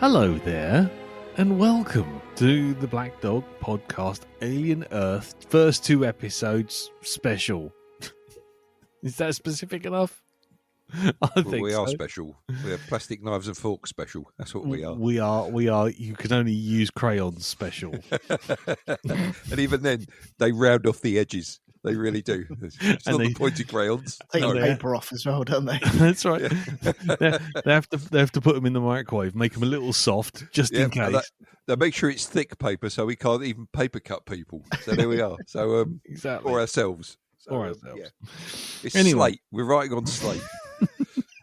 Hello there, and welcome to the Black Dog Podcast Alien Earth first 2 episodes special. Is that specific enough? I think we are so. special. We are plastic knives and forks special. That's what we are. We are. You can only use crayons special. And even then, they round off the edges. They really do. It's not the pointed crayons. Take No. the paper off as well, don't they? That's right. Yeah. They have to put them in the microwave, make them a little soft, just in case. They make sure it's thick paper, so we can't even paper cut people. So there we are. So Exactly. or ourselves. Yeah. It's Anyway. slate. We're writing on slate.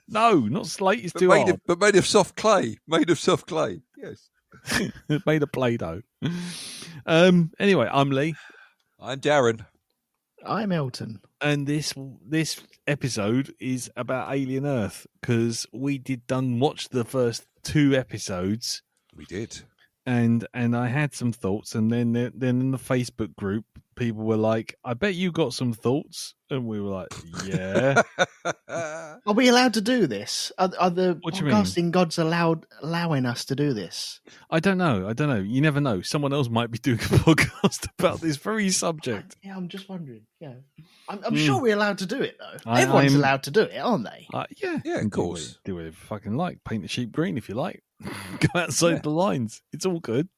No, not slate. It's But too made hard. of, made of soft clay. Made of soft clay. Yes. It's made of Play-Doh. Anyway, I'm Lee. I'm Darren. I'm Elton. And this episode is about Alien Earth because we watched the first 2 episodes, We did. and I had some thoughts, and then in the Facebook group, people were like, "I bet you got some thoughts," and we were like, "Yeah." Are we allowed to do this? Are the What do you mean? podcasting gods allowing us to do this? I don't know. You never know. Someone else might be doing a podcast about this very subject. Yeah, I'm just wondering. Yeah, I'm sure we're allowed to do it though. I- Everyone's I'm- allowed to do it, aren't they? Yeah, Yeah, of course. Do whatever you fucking like. Paint the sheep green if you like. Go outside the lines. It's all good.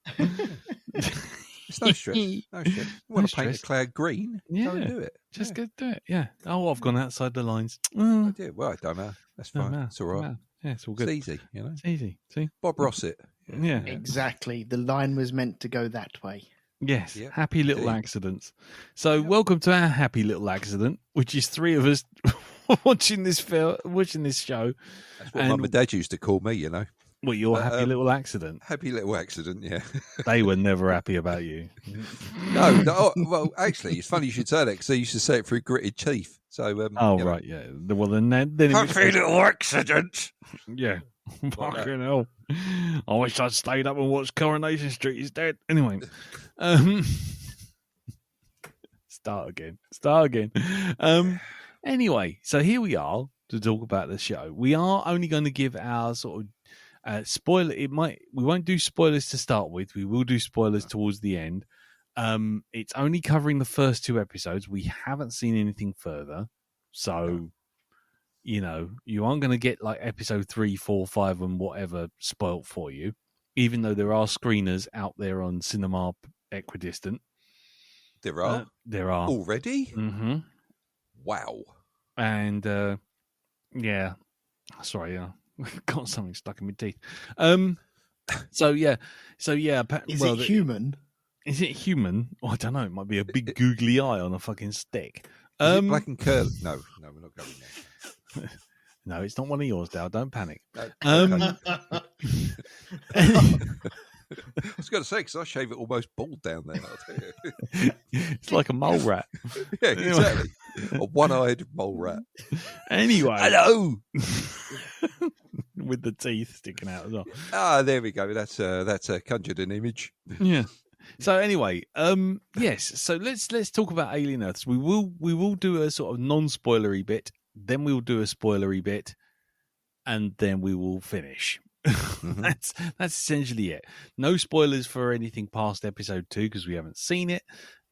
It's no stress. No stress. You want to paint stress. the cloud green? Yeah. Go and do it. Just go do it. Yeah. Oh, I've gone outside the lines. I did. Well, I don't know. That's No, fine. no, It's all right. no. Yeah, it's all good. It's easy, you know. It's easy. See? Bob Ross it. Yeah. Exactly. The line was meant to go that way. Yes. Yep, Happy little indeed. accidents. So, welcome to our happy little accident, which is 3 of us watching this show. That's what And- Mum and Dad used to call me, you know. Well, your happy Um, little accident. Happy little accident, yeah. They were never happy about you. no, well, actually, it's funny you should say that because they used to say it through gritted teeth. So, Oh, you know. right. Yeah. Well, then it was- little accident. Yeah. Fucking hell. I wish I'd stayed up and watched Coronation Street instead. Anyway. Start again. Anyway, so here we are to talk about the show. We are only going to give our sort of spoiler. We won't do spoilers to start with. We will do spoilers towards the end. It's only covering the first 2 episodes. We haven't seen anything further. So, you know, you aren't going to get like episode 3, 4, 5 and whatever spoilt for you, even though there are screeners out there on Cinema Equidistant. There are? There are. Already? Mm-hmm. Wow. And, yeah. Sorry, got something stuck in my teeth. So yeah. Is it human? Is it human? Oh, I don't know. It might be a big googly eye on a fucking stick. Is it black and curly? No, we're not going there. No, it's not one of yours, Dale. Don't panic. No. I was going to say, because I shave it almost bald down there. I'll tell you. It's like a mole rat. Yeah, exactly. A one-eyed mole rat. Anyway, Hello. with the teeth sticking out as well. Ah, there we go. That's conjured an image. Yeah. So anyway, yes. So let's talk about Alien Earths. We will do a sort of non-spoilery bit, then we'll do a spoilery bit, and then we will finish. Mm-hmm. That's essentially it. No spoilers for anything past episode 2 because we haven't seen it,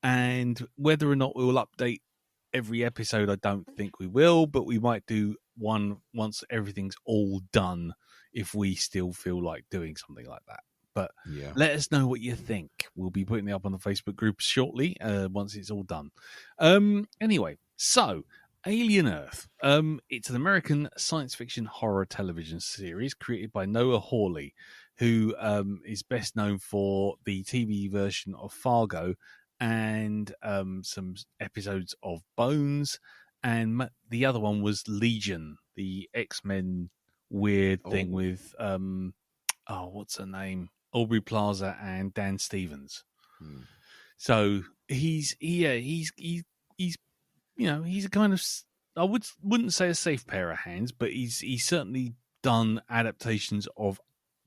and whether or not we will update every episode, I don't think we will, but we might do one once everything's all done if we still feel like doing something like that. But Yeah. let us know what you think. We'll be putting it up on the Facebook group shortly once it's all done. Anyway, so Alien Earth. It's an American science fiction horror television series created by Noah Hawley, who is best known for the TV version of Fargo and some episodes of Bones. And the other one was Legion, the X-Men weird thing with, what's her name? Aubrey Plaza and Dan Stevens. So he's you know, he's a kind of, I wouldn't say a safe pair of hands, but he's certainly done adaptations of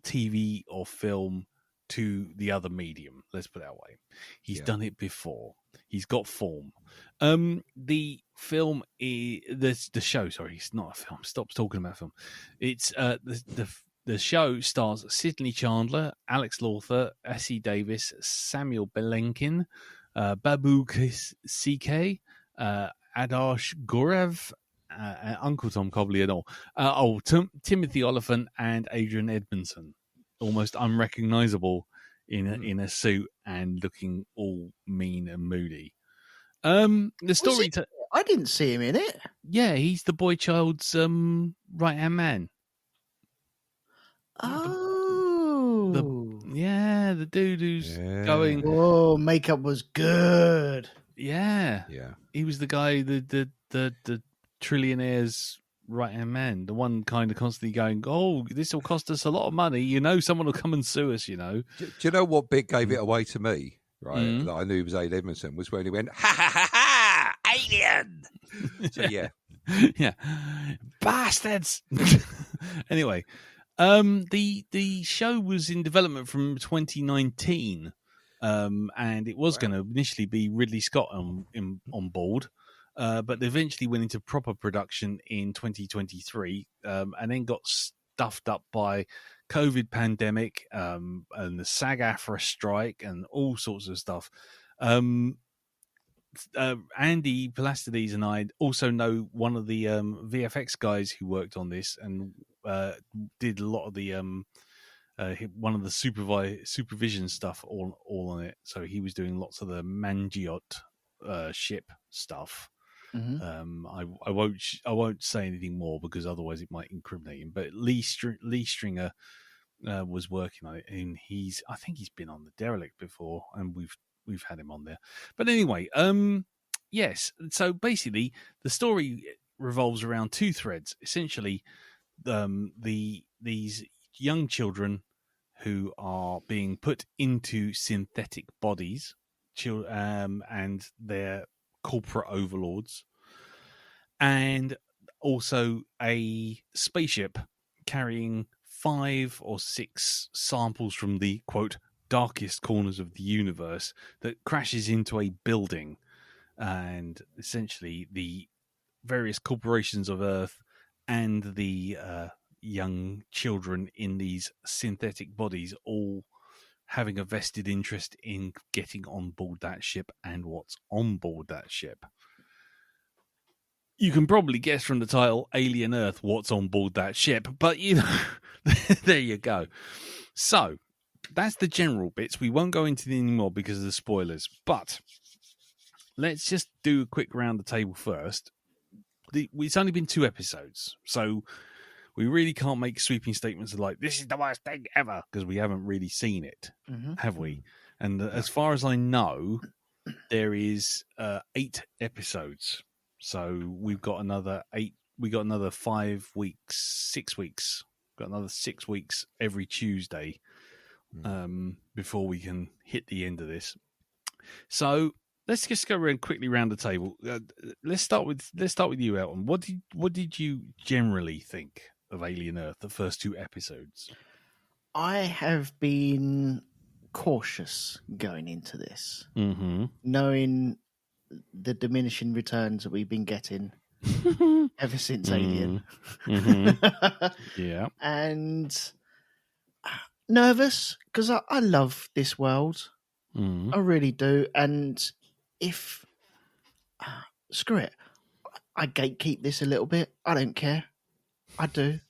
TV or film to the other medium. Let's put it that way. He's done it before. He's got form. The film is the show. Sorry, it's not a film. Stop talking about film. It's the The show stars Sidney Chandler, Alex Lawther, Essie Davis, Samuel Belenkin, Babu CK, Adarsh Gorev, Uncle Tom Cobley and all. Timothy Oliphant and Adrian Edmondson, almost unrecognizable in a suit and looking all mean and moody. The story. I didn't see him in it. Yeah, he's the boy child's right hand man. Oh, The dude who's going. Oh, makeup was good. Yeah, Yeah. he was the guy, the trillionaire's right hand man, the one kind of constantly going, "Oh, this will cost us a lot of money. You know, someone will come and sue us. You know." Do you know what bit gave it away to me? Right, that I knew it was Aid Edmondson was when he went, "Ha ha ha ha, alien." So yeah, yeah, bastards. Anyway, the show was in development from 2019, and it was going to initially be Ridley Scott on board, but they eventually went into proper production in 2023, and then got stuffed up by COVID pandemic, and the SAG-AFTRA strike and all sorts of stuff. Andy Palastides and I also know one of the VFX guys who worked on this and did a lot of the one of the supervision stuff all on it. So he was doing lots of the Maginot ship stuff. Mm-hmm. I won't say anything more because otherwise it might incriminate him. But Lee Stringer was working on it, and I think he's been on the Derelict before, and we've had him on there. But anyway, yes. So basically, the story revolves around two threads. Essentially, these young children who are being put into synthetic bodies, and they're corporate overlords, and also a spaceship carrying 5 or 6 samples from the quote darkest corners of the universe that crashes into a building, and essentially the various corporations of Earth and the young children in these synthetic bodies all having a vested interest in getting on board that ship and what's on board that ship. You can probably guess from the title Alien Earth what's on board that ship, but you know, there you go. So that's the general bits. We won't go into it anymore because of the spoilers, but let's just do a quick round the table first. It's only been 2 episodes, so we really can't make sweeping statements like, this is the worst thing ever, because we haven't really seen it, have we? And as far as I know, there is 8 episodes. So we've got another 8. We got another 5 weeks, 6 weeks. Got another 6 weeks every Tuesday before we can hit the end of this. So let's just go quickly around the table. Let's start with you, Elton. What did you generally think of Alien Earth, the first 2 episodes? I have been cautious going into this, knowing the diminishing returns that we've been getting ever since Alien. Yeah. And nervous, because I love this world. I really do. And if... screw it. I gatekeep this a little bit. I don't care. I do.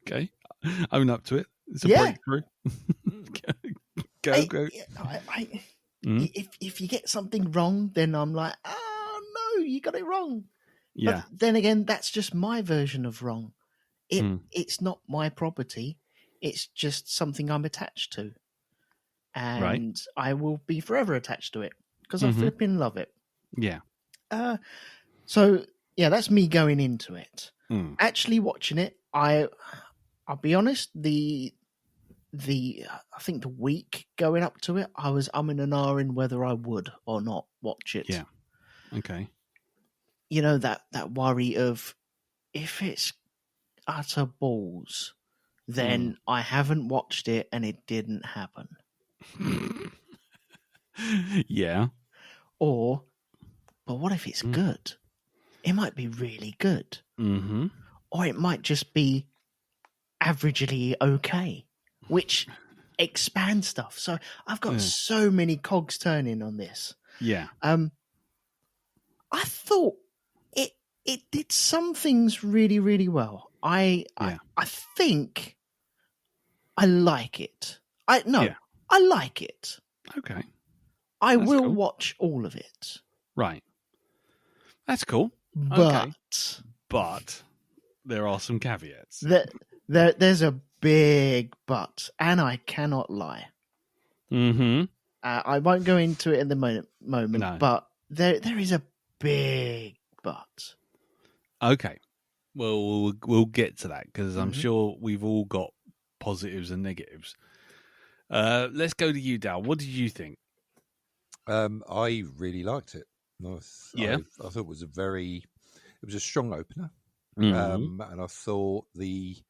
Okay. Own up to it. It's a breakthrough. Go. If you get something wrong, then I'm like, oh no, you got it wrong. Yeah. But then again, that's just my version of wrong. It's not my property. It's just something I'm attached to. And I will be forever attached to it because I flipping love it. Yeah. So yeah, that's me going into it. Actually watching it, I'll be honest, I think the week going up to it, I was umming and ahhing whether I would or not watch it. Yeah. Okay. You know, that worry of if it's utter balls, then I haven't watched it and it didn't happen. Yeah. But what if it's good? It might be really good. Or it might just be averagely okay, which expands stuff. So I've got so many cogs turning on this. Yeah. I thought it did some things really, really well. I think I like it. I like it. Okay. I That's will cool. watch all of it. Right. That's cool. But there are some caveats. There's a big but, and I cannot lie. Mm-hmm. I won't go into it in the moment, No. but there is a big but. Okay. Well, we'll get to that because I'm sure we've all got positives and negatives. Let's go to you, Dal. What did you think? I really liked it. I thought it was a strong opener. And I thought the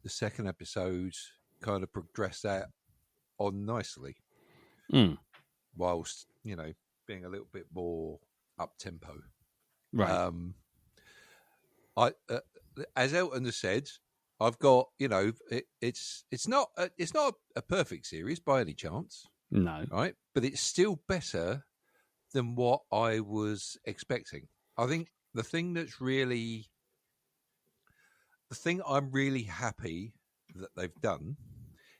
second episode kind of progressed that on nicely, whilst being a little bit more up tempo. Right. As Elton has said, I've got it's not a perfect series by any chance. No. Right, but it's still better than what I was expecting. I think the thing I'm really happy that they've done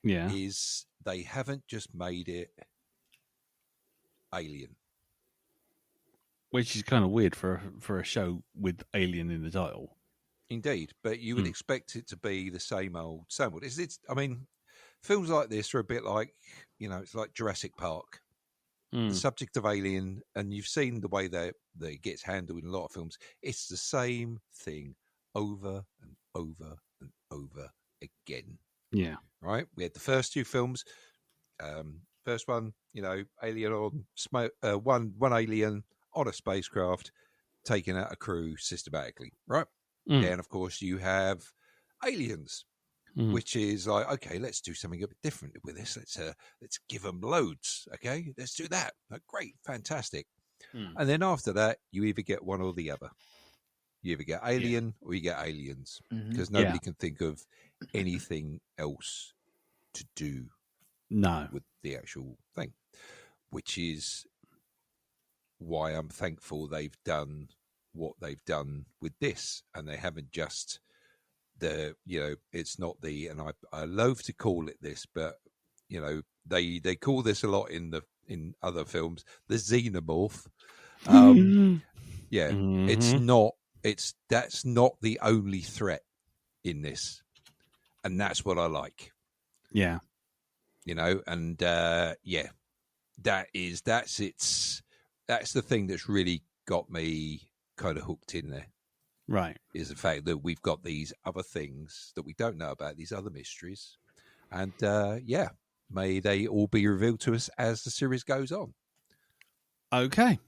is they haven't just made it Alien, which is kind of weird for a show with Alien in the title. Indeed, but you would expect it to be the same old. It's I mean, films like this are a bit like it's like Jurassic Park. The subject of Alien, and you've seen the way that it gets handled in a lot of films. It's the same thing over and over and over again. Yeah. Right? We had the first two films. First one, alien on one alien on a spacecraft taking out a crew systematically. Right? Then, of course, you have Aliens, which is like, okay, let's do something a bit different with this. Let's give them loads. Okay, let's do that. Great, fantastic. And then after that, you either get one or the other. You either get Alien or you get Aliens, because nobody can think of anything else to do with the actual thing, which is why I'm thankful they've done what they've done with this, and they haven't just it's not and I loathe to call it this, but they call this a lot in other films, the xenomorph. That's not the only threat in this, and that's what I like. Yeah. And that's the thing that's really got me kind of hooked in there. Right. Is the fact that we've got these other things that we don't know about, these other mysteries. And may they all be revealed to us as the series goes on. Okay.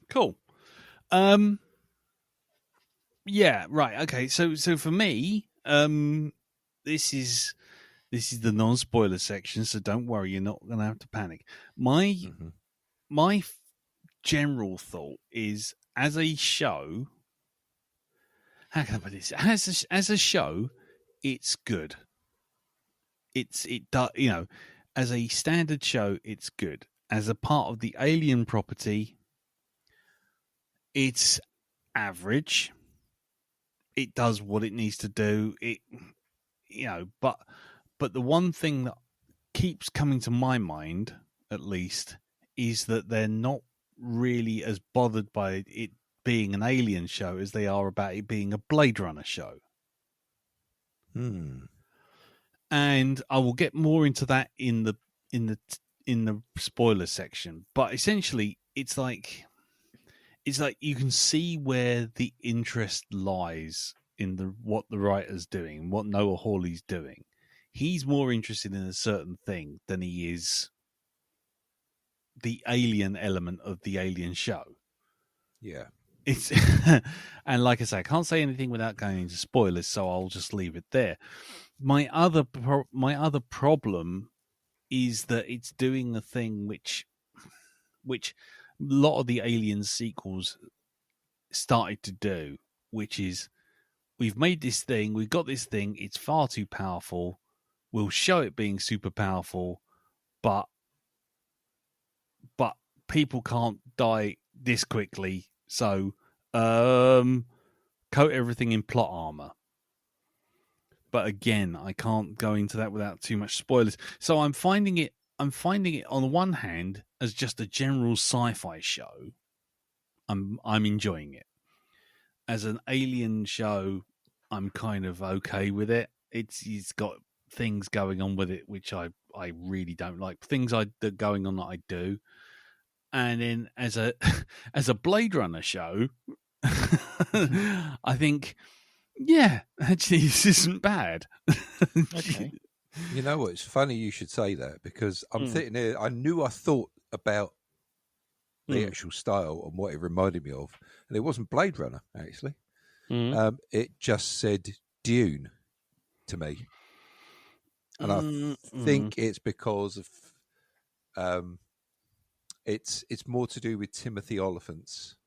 Cool. Yeah, right. Okay. So for me, this is the non-spoiler section, so don't worry, you're not going to have to panic. My general thought is, as a show, how can I put this? As a show, it's good. As a standard show, it's good. As a part of the Alien property, it's average. It does what it needs to do. But the one thing that keeps coming to my mind, at least, is that they're not really as bothered by it being an Alien show as they are about it being a Blade Runner show. And I will get more into that in the spoiler section. But essentially, it's like you can see where the interest lies in what the writer's doing, what Noah Hawley's doing. He's more interested in a certain thing than he is the alien element of the Alien show. Yeah. It's and like I say, I can't say anything without going into spoilers, so I'll just leave it there. My other problem is that it's doing a thing which a lot of the Alien sequels started to do, which is we've made this thing, we've got this thing, it's far too powerful. We'll show it being super powerful, but people can't die this quickly, so coat everything in plot armor. But again, I can't go into that without too much spoilers. So I'm finding it on the one hand as just a general sci-fi show. I'm enjoying it. As an alien show, I'm kind of okay with it. It's got things going on with it which I really don't like. Things that are going on that I do. And then as a Blade Runner show, I think, yeah, actually this isn't bad. Okay. You know what? It's funny you should say that, because I'm sitting here. I thought about the actual style and what it reminded me of, and it wasn't Blade Runner actually. It just said Dune to me, and I think it's because of it's more to do with Timothy Oliphant's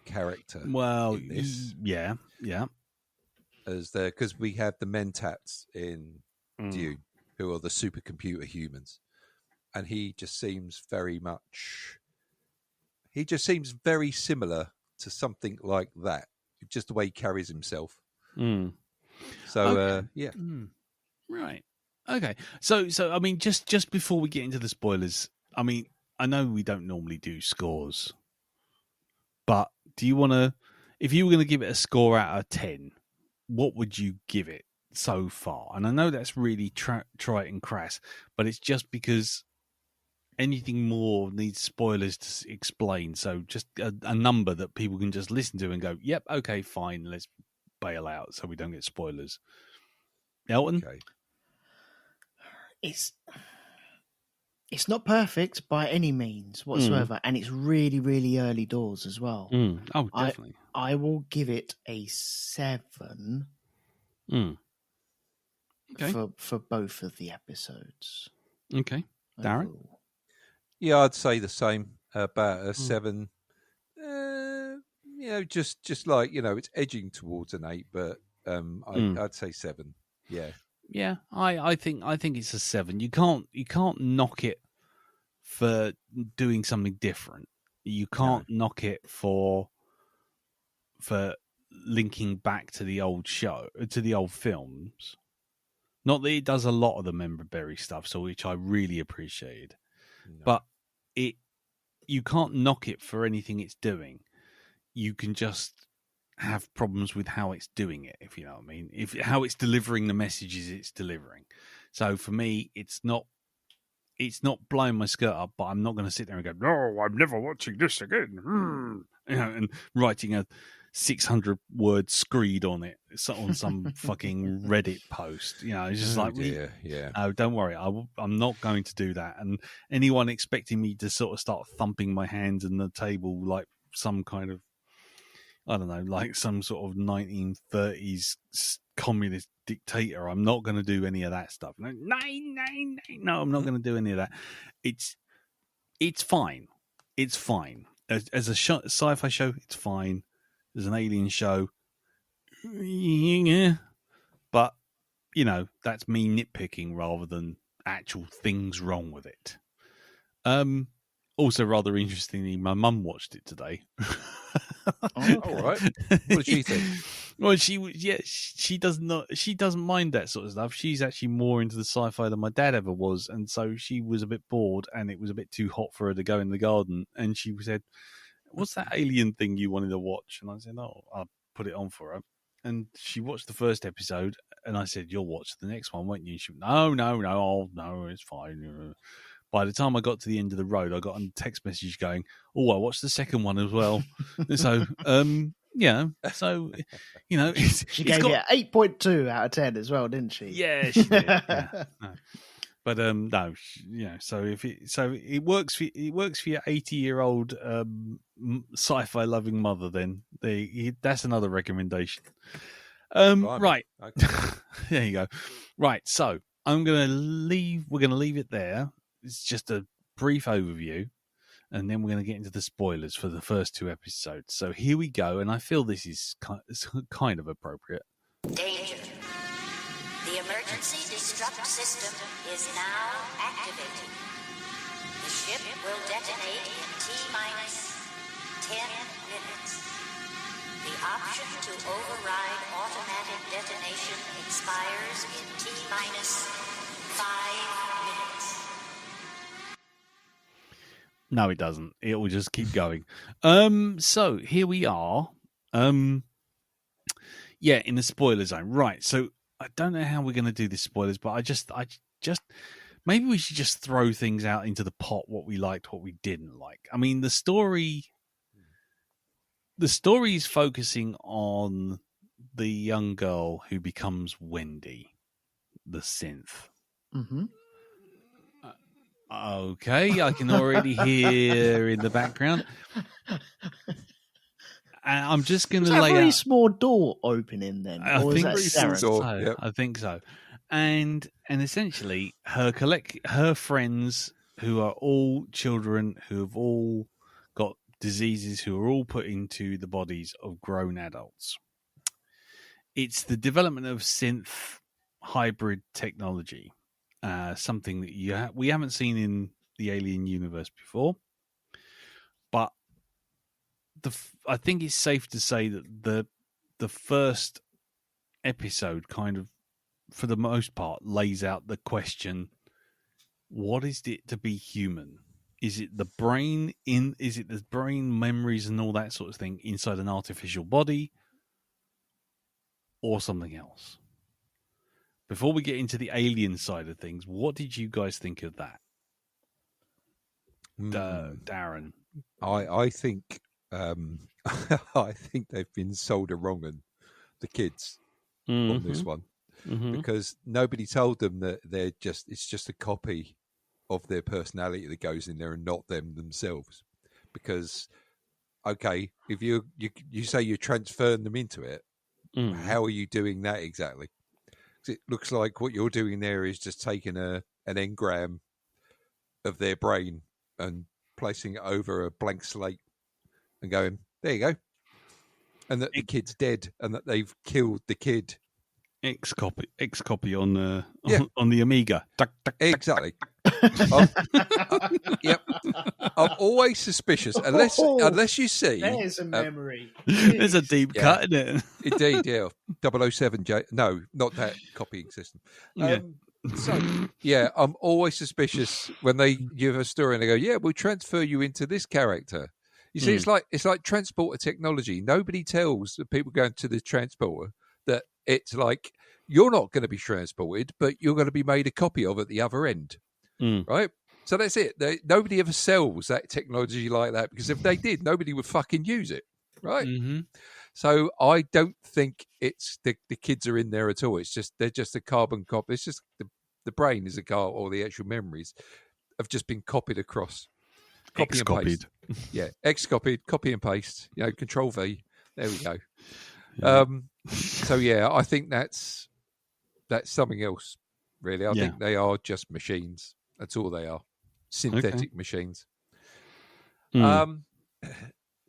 character. Well, in this. yeah, as because we have the Mentats in Dune, who are the supercomputer humans, and he just seems very similar to something like that, just the way he carries himself. So okay. yeah, Right. Okay. So I mean, just before we get into the spoilers, I mean, I know we don't normally do scores, but do you want to, if you were going to give it a score out of 10, what would you give it so far? And I know that's really trite and crass, but it's just because anything more needs spoilers to explain. So just a number that people can just listen to and go, yep, okay, fine, let's bail out so we don't get spoilers. Elton? okay. It's not perfect by any means whatsoever, and it's really, really early doors as well. Oh, definitely. I will give it a 7 Okay. for both of the episodes. Okay. Darren? Overall. Yeah, I'd say the same. About a 7. Just like, it's edging towards an 8, but I'd say 7. Yeah. Yeah, I think it's a 7. You can't knock it for doing something different. You can't knock it for linking back to the old show, to the old films. Not that it does a lot of the Member Berry stuff, so which I really appreciated. No. But you can't knock it for anything it's doing. You can just have problems with how it's doing it, if you know what I mean. How it's delivering the messages it's delivering. So for me, it's not blowing my skirt up, but I'm not going to sit there and go, no, I'm never watching this again. And writing a 600-word screed on it on some fucking Reddit post. It's just oh, don't worry, I'm not going to do that. And anyone expecting me to sort of start thumping my hands on the table like some kind of, I don't know, like some sort of 1930s communist dictator, I'm not going to do any of that stuff. No, I'm not going to do any of that. It's fine. It's fine. As a sci-fi show, it's fine. As an alien show, yeah. But, that's me nitpicking rather than actual things wrong with it. Also, rather interestingly, my mum watched it today. All right. What did she think? Well, she doesn't mind that sort of stuff. She's actually more into the sci-fi than my dad ever was, and so she was a bit bored, and it was a bit too hot for her to go in the garden. And she said, "What's that alien thing you wanted to watch?" And I said, "Oh, I'll put it on for her." And she watched the first episode, and I said, "You'll watch the next one, won't you?" And she went, no, it's fine. By the time I got to the end of the road, I got a text message going, "Oh, I watched the second one as well." So, she gave it 8.2 out of 10 as well, didn't she? Yeah, she did. Yeah. But no, so it works for your 80-year-old sci-fi loving mother. Then that's another recommendation. Right, okay. There you go. Right, so we're gonna leave it there. It's just a brief overview. and then we're going to get into the spoilers for the first 2 episodes. So here we go, and I feel this is kind of appropriate. Danger. The emergency destruct system is now activated. The ship will detonate in T-minus 10 minutes. The option to override automatic detonation expires in T-minus 5 minutes. No, it doesn't. It will just keep going. So here we are. Yeah, in the spoiler zone. Right. So I don't know how we're going to do this spoilers, but I just maybe we should just throw things out into the pot, what we liked, what we didn't like. I mean, the story is focusing on the young girl who becomes Wendy, the synth. Mm-hmm. Okay, I can already hear in the background. And I'm just going to lay a very out. small door opening then. I or think is that so. Darren? Yep. I think so. And essentially, her friends, who are all children who have all got diseases, who are all put into the bodies of grown adults. It's the development of synth hybrid technology, something that we haven't seen in the Alien universe before. But I think it's safe to say that the first episode kind of, for the most part, lays out the question: what is it to be human? Is it the brain is it the brain memories and all that sort of thing inside an artificial body, or something else? Before we get into the alien side of things, what did you guys think of that? Darren? I think I think they've been sold a wrong un, the kids, on this one, because nobody told them that it's just a copy of their personality that goes in there and not them themselves. Because okay, if you say you're transferring them into it, how are you doing that exactly? 'Cause it looks like what you're doing there is just taking an engram of their brain and placing it over a blank slate and going, there you go. And that the kid's dead and that they've killed the kid. X copy on the Amiga. Exactly. Yep. I'm always suspicious unless you see. There's a memory. There's a deep cut in it. Indeed, yeah. 007J. No, not that copying system. So, yeah, I'm always suspicious when they give a story and they go, yeah, we'll transfer you into this character. You see, it's like transporter technology. Nobody tells the people going to the transporter that it's like, you're not going to be transported, but you're going to be made a copy of at the other end. Right? So that's it. Nobody ever sells that technology like that, because if they did, nobody would fucking use it. Right? Mm-hmm. So I don't think it's the kids are in there at all. It's just they're just a carbon copy. It's just the brain is a car, or the actual memories have just been copied across. Copy and paste. Yeah, X-copied, copy and paste. Control V. There we go. Yeah. So yeah, I think that's something else. Really, I think they are just machines. That's all they are. Synthetic machines.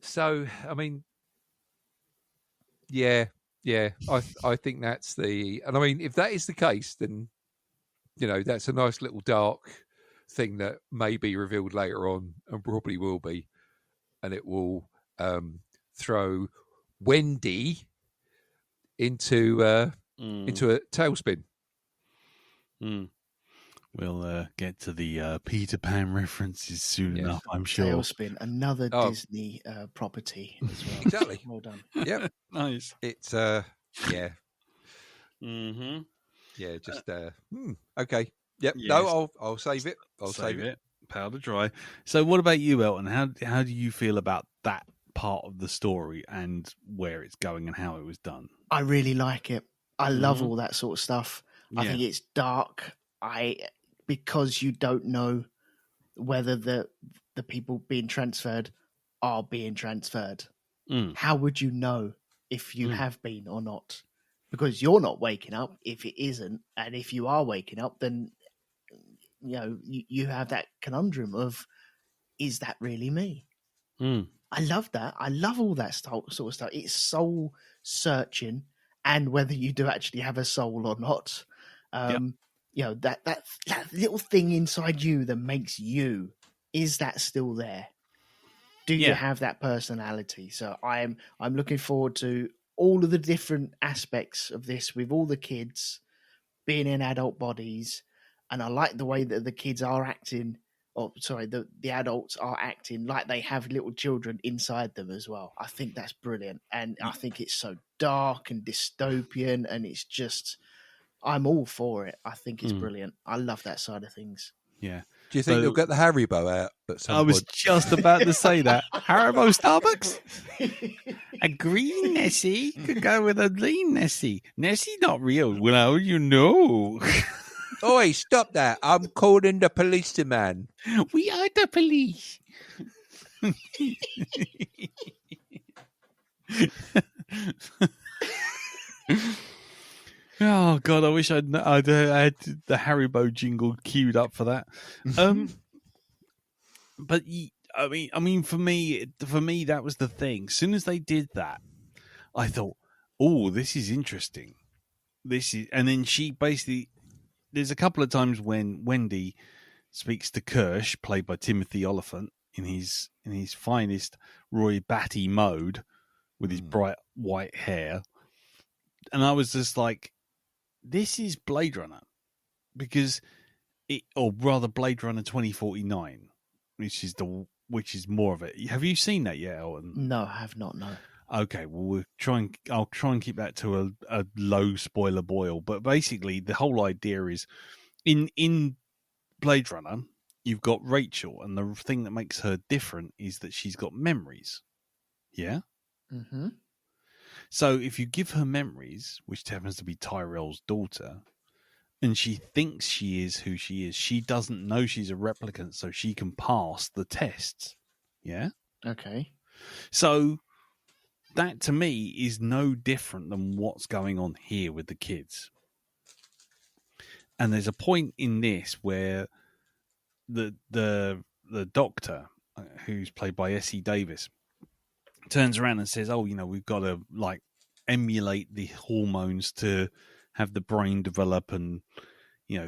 So I mean, yeah. I think that's and I mean, if that is the case, then that's a nice little dark thing that may be revealed later on, and probably will be, and it will throw Wendy into a tailspin. We'll get to the Peter Pan references soon enough, I'm sure. Tailspin, another Disney property as well. Exactly. Well done. Yep. Nice. It's yeah. Mm-hmm. Yeah, just okay. Yep. Yes. No, I'll save it. I'll save it. Powder dry. So what about you, Elton? How do you feel about that part of the story and where it's going and how it was done? I really like it. I love all that sort of stuff. I think it's dark. Because you don't know whether the people being transferred are being transferred. How would you know if you have been or not? Because you're not waking up if it isn't, and if you are waking up, then you have that conundrum of is that really me? Mm. I love that. I love all that sort of stuff. It's soul searching, and whether you do actually have a soul or not. You know, that little thing inside you that makes you, is that still there? Do you have that personality? So I'm looking forward to all of the different aspects of this with all the kids being in adult bodies, and I like the way that the kids are acting. Oh, sorry, the adults are acting like they have little children inside them as well. I think that's brilliant, and I think it's so dark and dystopian, and it's just, I'm all for it. I think it's brilliant. I love that side of things. Yeah. Do you think they'll get the Haribo out at some point? I was just about to say that. Haribo Starbucks? A green Nessie could go with a green Nessie. Nessie not real. Well, you know. Oi, stop that. I'm calling the policeman. We are the police. Oh God! I wish I'd had the Haribo jingle queued up for that. But I mean, for me, that was the thing. As soon as they did that, I thought, "Oh, this is interesting." And then she basically. There's a couple of times when Wendy speaks to Kirsch, played by Timothy Oliphant, in his finest Roy Batty mode, with his bright white hair, and I was just like, "This is Blade Runner," or rather Blade Runner 2049, which is more of it. Have you seen that yet, Elton? No, I have not. No. Okay, well I'll try and keep that to a low spoiler boil. But basically, the whole idea is in Blade Runner, you've got Rachel, and the thing that makes her different is that she's got memories. Yeah. Mm-hmm. So if you give her memories, which happens to be Tyrell's daughter, and she thinks she is who she is, she doesn't know she's a replicant, so she can pass the tests. Yeah. Okay. So that to me is no different than what's going on here with the kids. And there's a point in this where the doctor, who's played by Essie Davis, turns around and says, "Oh, we've got to like emulate the hormones to have the brain develop and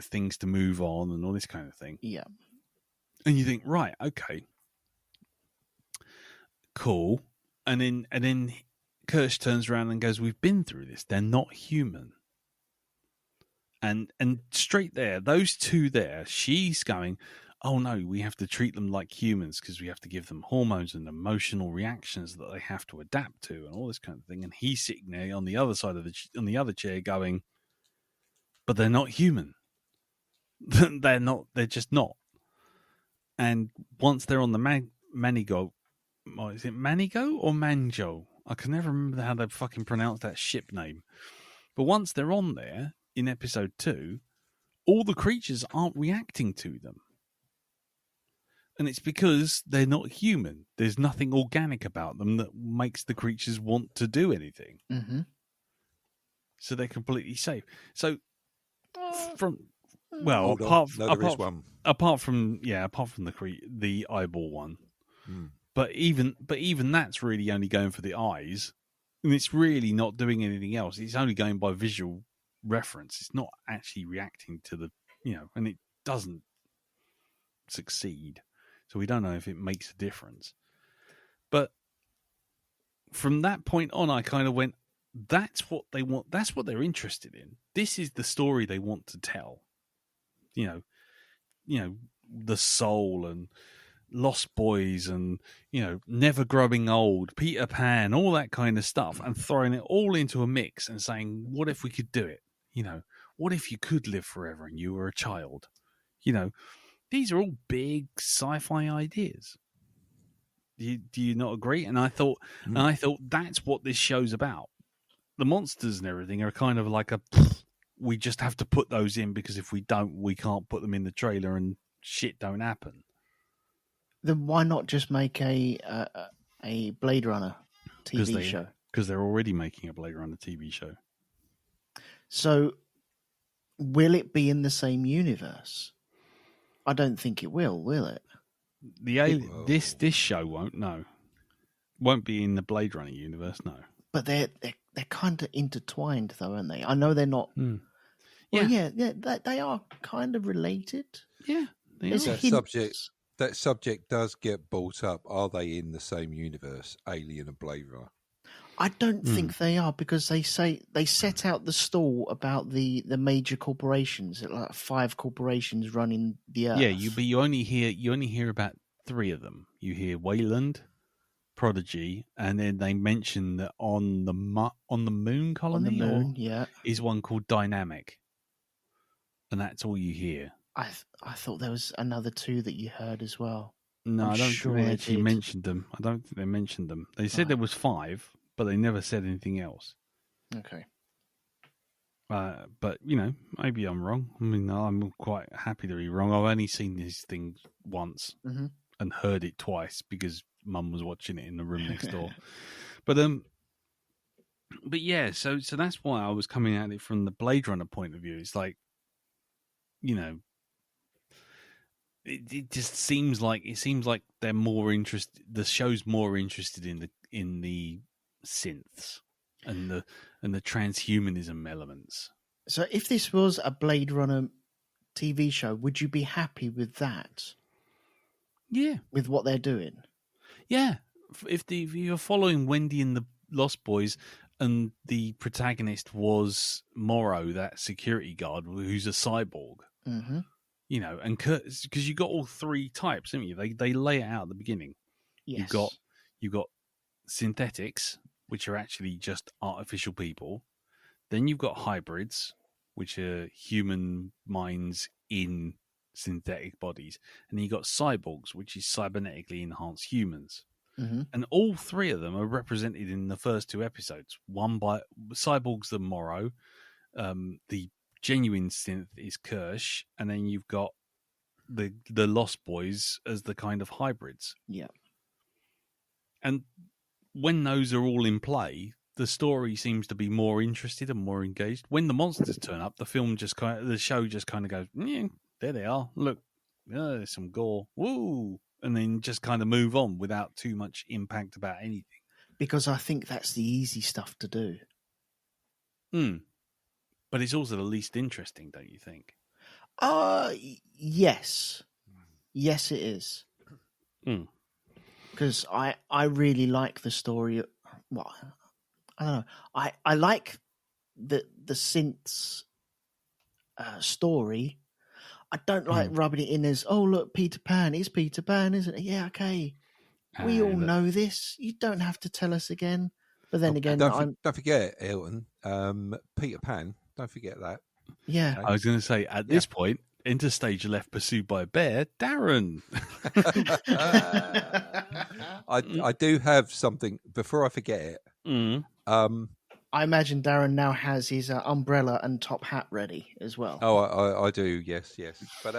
things to move on and all this kind of thing." Yeah. And you think, right, okay, cool. And then Kirsch turns around and goes, "We've been through this. They're not human." And straight there, those two there, she's going, "Oh no, we have to treat them like humans because we have to give them hormones and emotional reactions that they have to adapt to and all this kind of thing." And he's sitting there on the other side of on the other chair going, "But they're not human. They're not. They're just not." And once they're on the Manigo, is it Manigo or Manjo? I can never remember how they fucking pronounce that ship name. But once they're on there in episode 2, all the creatures aren't reacting to them. And it's because they're not human. There's nothing organic about them that makes the creatures want to do anything. Mm-hmm. So they're completely safe. So from apart from the eyeball one. Mm. But even that's really only going for the eyes, and it's really not doing anything else. It's only going by visual reference. It's not actually reacting to the and it doesn't succeed. So we don't know if it makes a difference. But from that point on, I kind of went, that's what they want. That's what they're interested in. This is the story they want to tell. The soul and Lost Boys and, Never Growing Old, Peter Pan, all that kind of stuff, and throwing it all into a mix and saying, what if we could do it? What if you could live forever and you were a child? These are all big sci-fi ideas. Do you not agree? And I thought that's what this show's about. The monsters and everything are kind of like we just have to put those in because if we don't, we can't put them in the trailer and shit don't happen. Then why not just make a Blade Runner TV show? Because they're already making a Blade Runner TV show. So, will it be in the same universe? I don't think it will it? This show won't be in the Blade Runner universe. No, but they're kind of intertwined, though, aren't they? I know they're not. Hmm. Well, yeah, they are kind of related. Yeah, they There's are. hints. That subject does get brought up. Are they in the same universe, Alien and Blade Runner? I don't think they are, because they set out the stall about the major corporations, like 5 corporations running the Earth. Yeah, you only hear about 3 of them. You hear Wayland, Prodigy, and then they mention that on the moon colony, is one called Dynamic, and that's all you hear. I thought there was another 2 that you heard as well. No, I don't think they actually mentioned them. I don't think they mentioned them. They said there was 5, but they never said anything else. Okay. But maybe I'm wrong. I mean, I'm quite happy to be wrong. I've only seen this thing once and heard it twice because Mum was watching it in the room next door. But yeah, so that's why I was coming at it from the Blade Runner point of view. It's like, it just seems like they're more interested. The show's more interested in the synths and the transhumanism elements. So, if this was a Blade Runner TV show, would you be happy with that? Yeah, with what they're doing. Yeah, if you're following Wendy and the Lost Boys, and the protagonist was Morrow, that security guard who's a cyborg. Mm-hmm. And because you got all 3 types, haven't you? They lay it out at the beginning. Yes. You got synthetics, which are actually just artificial people. Then you've got hybrids, which are human minds in synthetic bodies, and then you got cyborgs, which is cybernetically enhanced humans. Mm-hmm. And all 3 of them are represented in the first 2 episodes. One by cyborgs, the Morrow, the genuine synth is Kirsch, and then you've got the Lost Boys as the kind of hybrids. Yeah. And when those are all in play, the story seems to be more interested and more engaged. When the monsters turn up, the show just kind of goes, yeah, there they are. Look, there's some gore. Woo! And then just kind of move on without too much impact about anything. Because I think that's the easy stuff to do. But it's also the least interesting, don't you think? Yes. Yes, it is. Because I really like the story. Well, I don't know. I like the synths story. I don't like rubbing it in as, oh, look, Peter Pan. It's Peter Pan, isn't it? Yeah, okay. We all know this. You don't have to tell us again. But then again, don't forget, Elton, Peter Pan. Don't forget that. Yeah. I was going to say, at this point, enter stage left pursued by a bear, Darren. I do have something, before I forget it. I imagine Darren now has his umbrella and top hat ready as well. Oh, I do, yes. But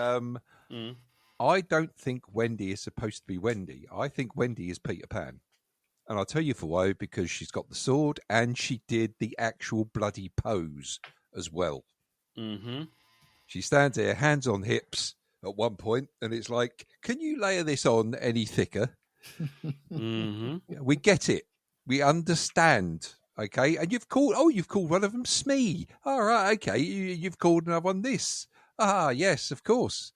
I don't think Wendy is supposed to be Wendy. I think Wendy is Peter Pan. And I'll tell you for why, because she's got the sword and she did the actual bloody pose as well. Mm-hmm. She stands there, hands on hips at one point, and it's like, can you layer this on any thicker? We get it. We understand. Okay, and you've called one of them Smee. All right, okay, you've called another one this. Ah, yes, of course.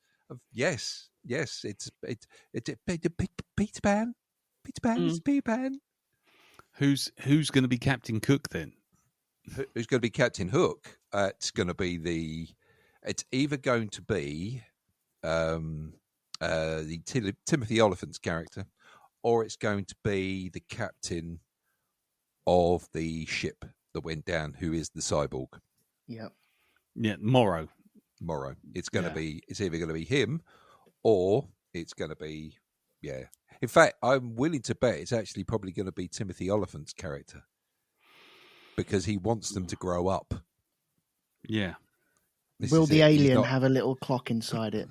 Yes, it's Peter Pan. Peter Pan is Peter Pan. Who's going to be Captain Cook then? Who's going to be Captain Hook? It's either going to be the Timothy Oliphant's character, or it's going to be the captain of the ship that went down, who is the cyborg. Yeah, Morrow. It's going to be. It's either going to be him, or it's going to be. Yeah. In fact, I'm willing to bet it's actually probably going to be Timothy Oliphant's character, because he wants them to grow up. Yeah. Will the alien have a little clock inside it?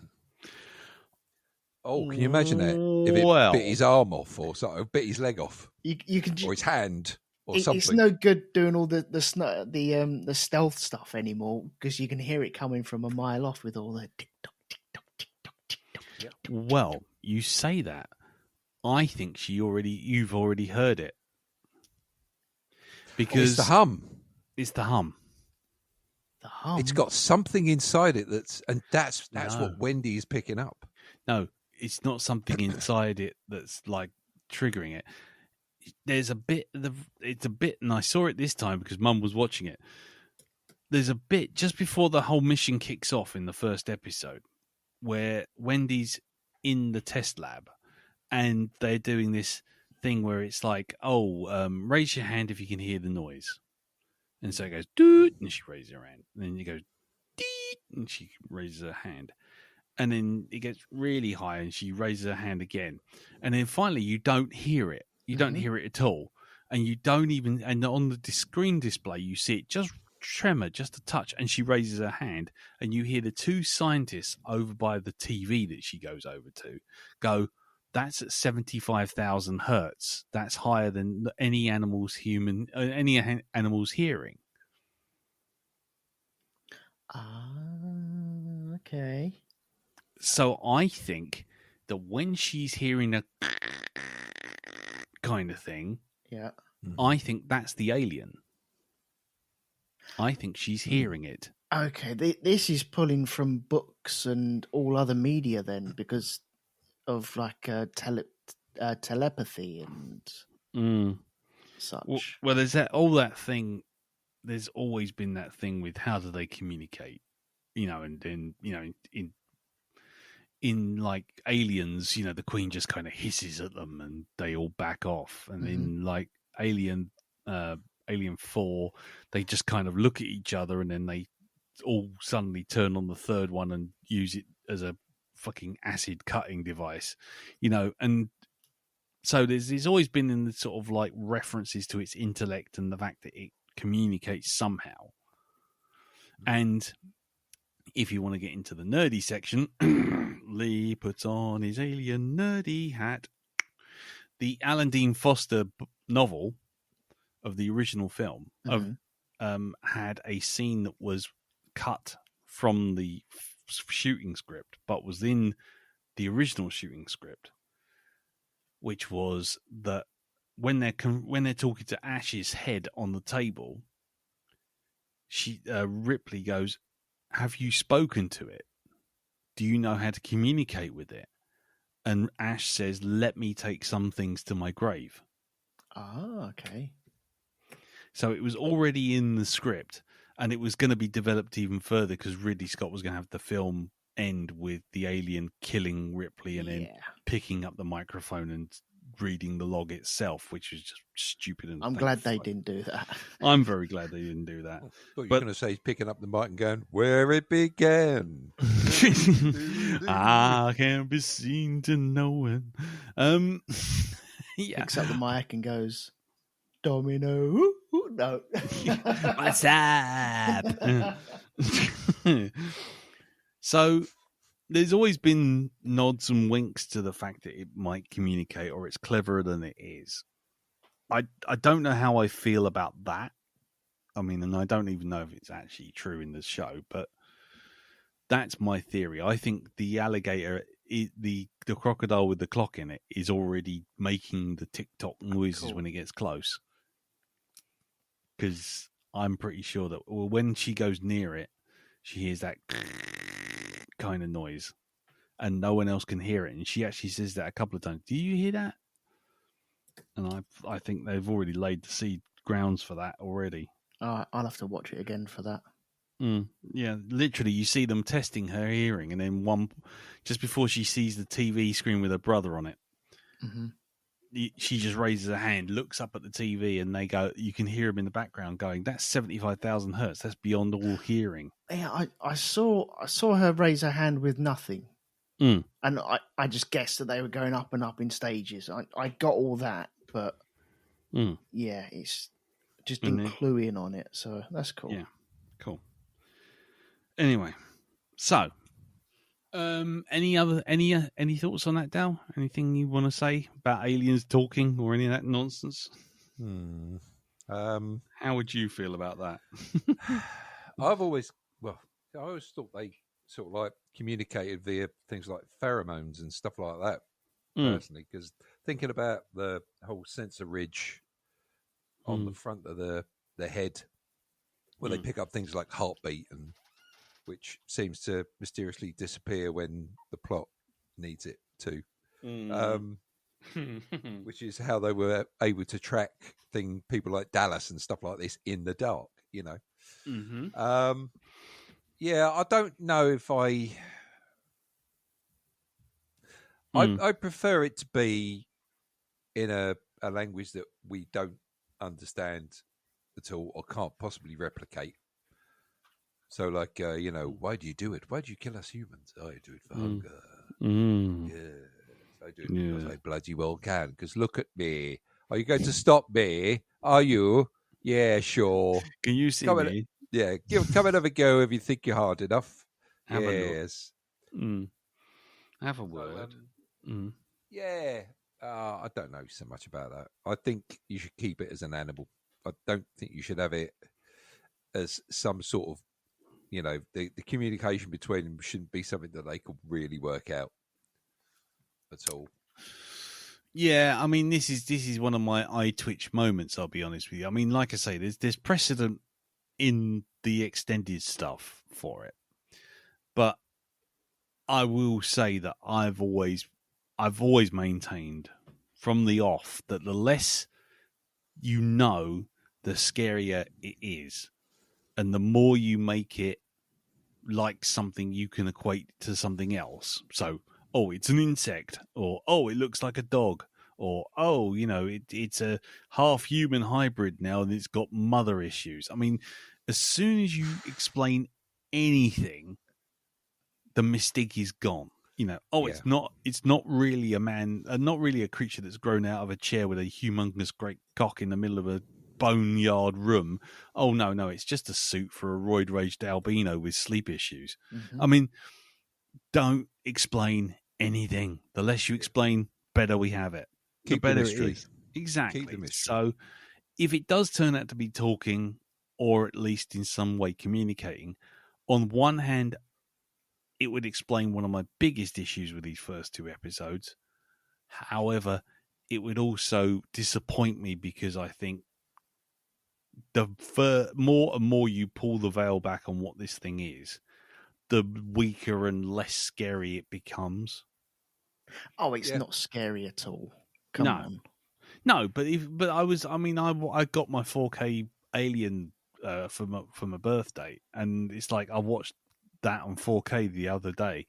Oh, can you imagine that? If it bit his arm off or something, bit his leg off, you can, or his hand, or something. It's no good doing all the stealth stuff anymore, because you can hear it coming from a mile off with all the tick tock, tick tock, tick tock, tick tock. Well, you say that. I think you've already heard it. Because it's the hum. It's the hum. The hum. It's got something inside it that's No. what Wendy is picking up. No, it's not something inside it that's like triggering it. There's a bit it's a bit, and I saw it this time because Mum was watching it. There's a bit just before the whole mission kicks off in the first episode where Wendy's in the test lab and they're doing this thing where it's like, raise your hand if you can hear the noise. And so it goes, doot, and she raises her hand. And then it goes, deet, and she raises her hand. And then it gets really high and she raises her hand again. And then finally you don't hear it. You don't hear it at all. And you don't even, and on the screen display, you see it just tremor, just a touch. And she raises her hand and you hear the two scientists over by the TV that she goes over to go, that's at 75,000 hertz. That's higher than any animal's hearing. Okay. So I think that when she's hearing a kind of thing, yeah, I think that's the alien. I think she's hearing it. Okay, this is pulling from books and all other media then, because of like telepathy and such. Well, there's that thing. There's always been that thing with how do they communicate, and then in like Aliens, the Queen just kind of hisses at them and they all back off, and then like Alien 4, they just kind of look at each other and then they all suddenly turn on the third one and use it as a fucking acid cutting device, and so there's always been in the sort of like references to its intellect and the fact that it communicates somehow. And if you want to get into the nerdy section, Lee puts on his alien nerdy hat. The Alan Dean Foster novel of the original film had a scene that was cut from the shooting script, but was in the original shooting script, which was that when they're talking to Ash's head on the table, Ripley goes, "Have you spoken to it? Do you know how to communicate with it?" And Ash says, "Let me take some things to my grave." Ah, okay. So it was already in the script, and it was going to be developed even further because Ridley Scott was going to have the film end with the alien killing Ripley and then picking up the microphone and reading the log itself, which was just stupid. And I'm glad they didn't do that. I'm very glad they didn't do that. I thought you were going to say he's picking up the mic and going, "Where it began." I can't be seen to know it. Yeah. Picks up the mic and goes, "Domino." Ooh, no. What's up? So there's always been nods and winks to the fact that it might communicate or it's cleverer than it is. I don't know how I feel about that. I mean, and I don't even know if it's actually true in the show, but that's my theory. I think the alligator, the crocodile with the clock in it, is already making the tick-tock noises when it gets close. Because I'm pretty sure that when she goes near it, she hears that kind of noise, and no one else can hear it. And she actually says that a couple of times. Do you hear that? And I think they've already laid the seed grounds for that already. I'll have to watch it again for that. Yeah, literally, you see them testing her hearing, and then just before she sees the TV screen with her brother on it, she just raises her hand, looks up at the TV, and they go. You can hear him in the background going, "That's 75,000 hertz. That's beyond all hearing." Yeah, I saw her raise her hand with nothing, and I just guessed that they were going up and up in stages. I got all that, but yeah, it's just didn't clue in on it. So that's cool. Yeah, cool. Anyway, so any thoughts on that, Dal? Anything you want to say about aliens talking or any of that nonsense? How would you feel about that? I always thought they sort of like communicated via things like pheromones and stuff like that. personally, because thinking about the whole sensor ridge on the front of the head, where they pick up things like heartbeat, and which seems to mysteriously disappear when the plot needs it to. Which is how they were able to track people like Dallas and stuff like this in the dark, you know. I don't know if I prefer it to be in a language that we don't understand at all or can't possibly replicate. So, like, why do you do it? Why do you kill us humans? I do it for hunger. Yes, I do it because I bloody well can. Because look at me. Are you going to stop me? Are you? Yeah, sure. Can you see me? Come and have a go if you think you're hard enough. Have yes. Have a word. I don't know so much about that. I think you should keep it as an animal. I don't think you should have it as some sort of, the communication between them shouldn't be something that they could really work out at all. Yeah, I mean, this is one of my eye twitch moments, I'll be honest with you. I mean, like I say, there's precedent in the extended stuff for it. But I will say that I've always maintained from the off that the less you know, the scarier it is. And the more you make it like something you can equate to something else. So, it's an insect, or, it looks like a dog, or, it's a half-human hybrid now and it's got mother issues. I mean, as soon as you explain anything, the mystique is gone. It's not really a man, not really a creature that's grown out of a chair with a humongous great cock in the middle of a boneyard room. Oh, no, it's just a suit for a roid-raged albino with sleep issues. I mean, don't explain anything. The less you explain, better we have it. The better it is. Exactly. So if it does turn out to be talking, or at least in some way communicating, on one hand, it would explain one of my biggest issues with these first two episodes. However, it would also disappoint me because I think the more and more you pull the veil back on what this thing is, the weaker and less scary it becomes. Oh, it's not scary at all. Come on. No, but I got my 4K Alien for my birthday, and it's like I watched that on 4K the other day,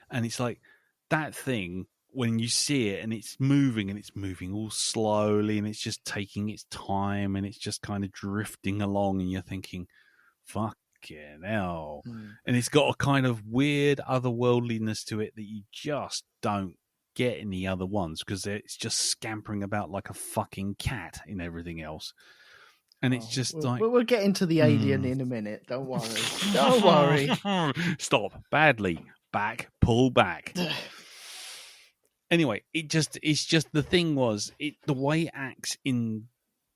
and it's like that thing when you see it and it's moving all slowly and it's just taking its time and it's just kind of drifting along, and you're thinking, fucking hell. And it's got a kind of weird otherworldliness to it that you just don't get in the other ones, because it's just scampering about like a fucking cat in everything else. And it's just we'll get into the alien in a minute. Don't worry. Don't worry. Stop. Badly. Pull back. Anyway, it's just the thing was, the way it acts in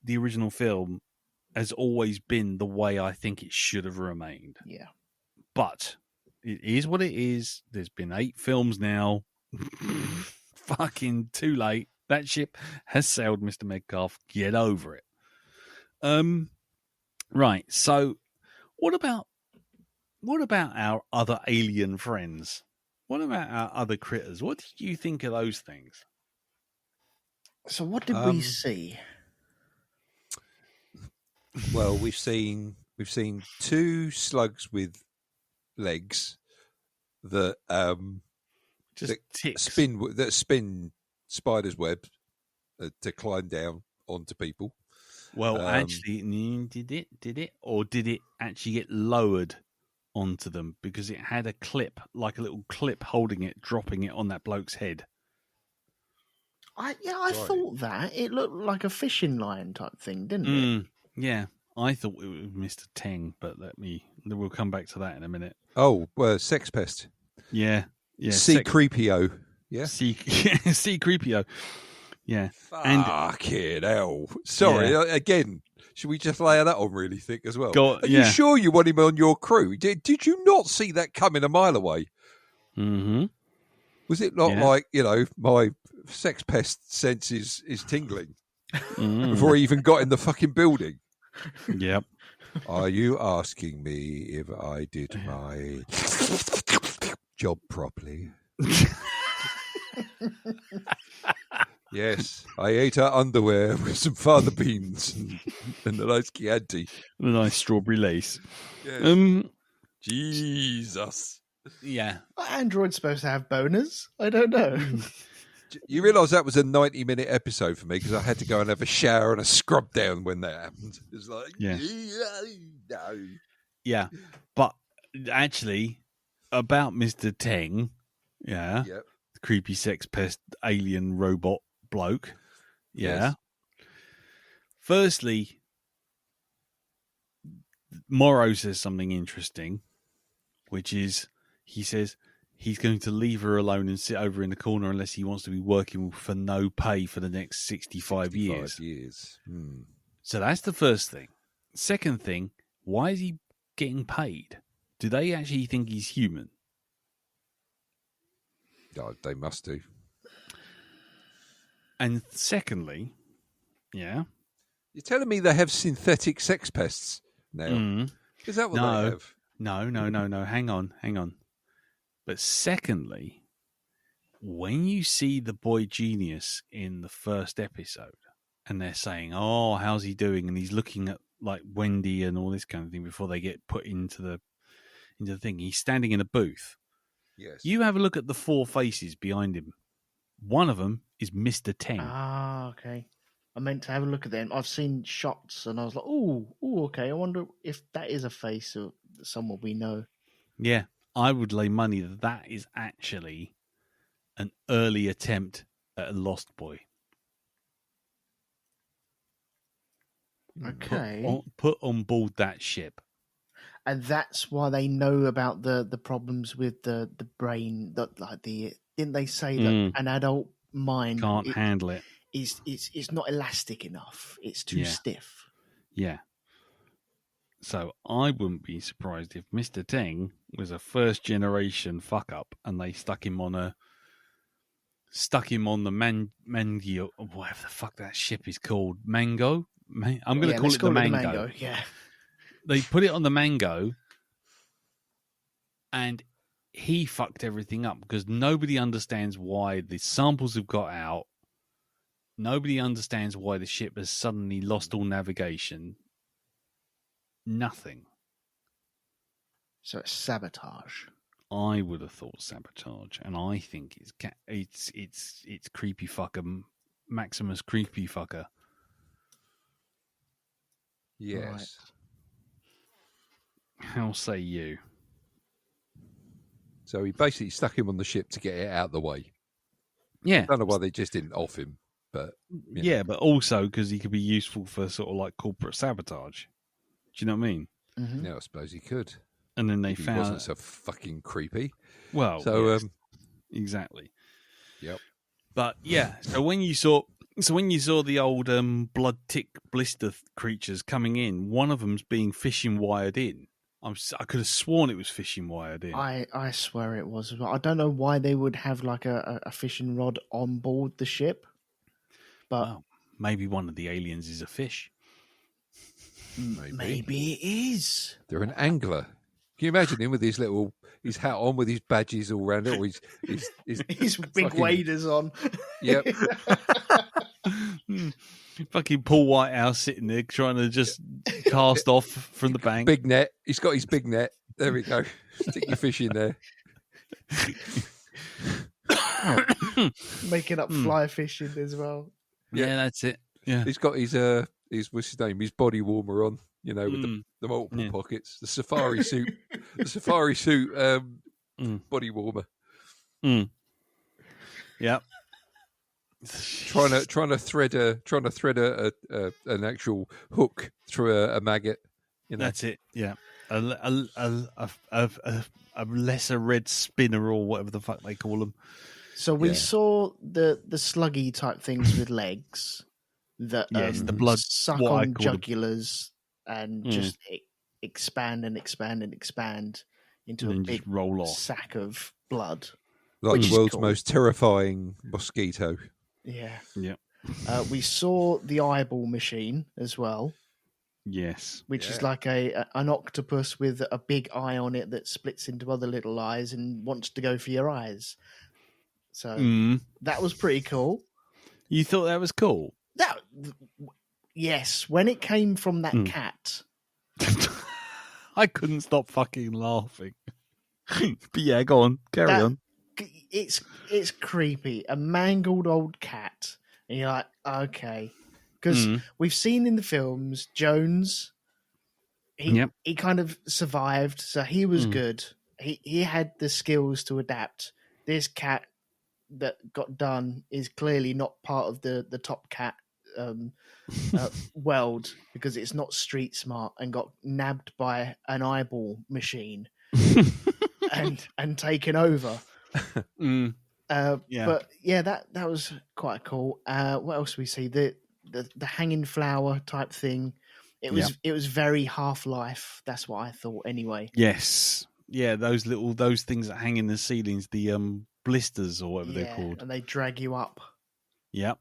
the original film has always been the way I think it should have remained. Yeah. But it is what it is. There's been 8 films now. Fucking too late. That ship has sailed, Mr. Metcalf. Get over it. Right. So what about our other alien friends? What about our other critters? What did you think of those things? So what did we see? Well, we've seen 2 slugs with legs that spin spiders' webs to climb down onto people. Well, actually, did it, or did it actually get lowered onto them because it had a clip, like a little clip holding it, dropping it on that bloke's head? I thought that it looked like a fishing line type thing, didn't it? Yeah, I thought it was Mr. Teng, but we'll come back to that in a minute. Oh, sex pest. Yeah. C-3PO. Yeah. C-3PO. Yeah. Fucking hell. Sorry, again, should we just layer that on really thick as well? Are you sure you want him on your crew? Did you not see that coming a mile away? Mm-hmm. Was it not Yeah. like, my sex pest sense is tingling Mm. before he even got in the fucking building? Yep. Are you asking me if I did my job properly? Yes, I ate her underwear with some fava beans and a nice Chianti. A nice strawberry lace. Yes. Jesus. Yeah. Are androids supposed to have boners? I don't know. You realise that was a 90-minute episode for me because I had to go and have a shower and a scrub down when that happened. It's like, Yeah. no. Yeah. But actually, about Mr. Teng, yeah, Yep. creepy sex pest alien robot bloke, yeah. Yes. Firstly, Morrow says something interesting, which is he says he's going to leave her alone and sit over in the corner unless he wants to be working for no pay for the next 65 years. So that's the first thing. Second thing, why is he getting paid? Do they actually think he's human? Oh, they must do. And secondly, yeah. You're telling me they have synthetic sex pests now? Is that what they have? No. Hang on. But secondly, when you see the boy genius in the first episode and they're saying, oh, how's he doing? And he's looking at like Wendy and all this kind of thing before they get put into the thing. He's standing in a booth. Yes. You have a look at the four faces behind him. One of them is Mr. Teng. Ah, okay. I meant to have a look at them. I've seen shots and I was like, oh, okay. I wonder if that is a face of someone we know. Yeah, I would lay money that is actually an early attempt at a Lost Boy. Okay. Put on board that ship. And that's why they know about the problems with the brain. Didn't they say that an adult mind can't handle it? It's not elastic enough. It's too stiff. Yeah. So I wouldn't be surprised if Mr. Teng was a first generation fuck up and they stuck him on the Mango, whatever the fuck that ship is called. Mango? I'm going to call it the Mango. Yeah. They put it on the Mango and he fucked everything up because nobody understands why the samples have got out. Nobody understands why the ship has suddenly lost all navigation. Nothing. So it's sabotage. I would have thought sabotage, and I think it's creepy fucker, Maximus creepy fucker. Yes. Right. How say you? So he basically stuck him on the ship to get it out of the way. Yeah. I don't know why they just didn't off him, but yeah, but also because he could be useful for sort of like corporate sabotage. Do you know what I mean? Mm-hmm. Yeah, I suppose he could. And then they if found he wasn't so fucking creepy. Well, so yes, exactly. Yep. But yeah, so when you saw the old blood tick blister creatures coming in, one of them's being fishing wired in. I could have sworn it was fishing wired in. I swear it was. I don't know why they would have like a fishing rod on board the ship, but well, maybe one of the aliens is a fish. Maybe it is. They're an angler. Can you imagine him with his hat on with his badges all around it, or his big waders on? Yep. Fucking Paul Whitehouse sitting there trying to just cast off from the bank. Big net. He's got his big net. There we go. Stick your fish in there. Making up fly fishing as well. Yeah, that's it. Yeah. He's got his what's his name? His body warmer on, with the multiple pockets. The safari suit. The safari suit body warmer. Yep. Trying to thread an actual hook through a maggot. That's it. Yeah, a lesser red spinner or whatever the fuck they call them. So we saw the sluggy type things with legs that the blood suck on jugulars and just expand and expand and expand into a big roll off sack of blood. Like Which the is world's cool. most terrifying mosquito. Yeah. Yeah. We saw the eyeball machine as well, Yes. which is Yeah. like an octopus with a big eye on it that splits into other little eyes and wants to go for your eyes. So that was pretty cool. You thought that was cool? Yes, when it came from that cat. I couldn't stop fucking laughing. But yeah, go on. Carry on. It's creepy. A mangled old cat. And you're like, okay. Because we've seen in the films, Jones, he kind of survived, so he was good. He had the skills to adapt. This cat that got done is clearly not part of the top cat world, because it's not street smart and got nabbed by an eyeball machine and taken over. But yeah, that was quite cool. What else do we see? The hanging flower type thing. It was very Half-Life. That's what I thought anyway. Yes. Yeah, those things that hang in the ceilings, the blisters or whatever they're called. And they drag you up. Yep.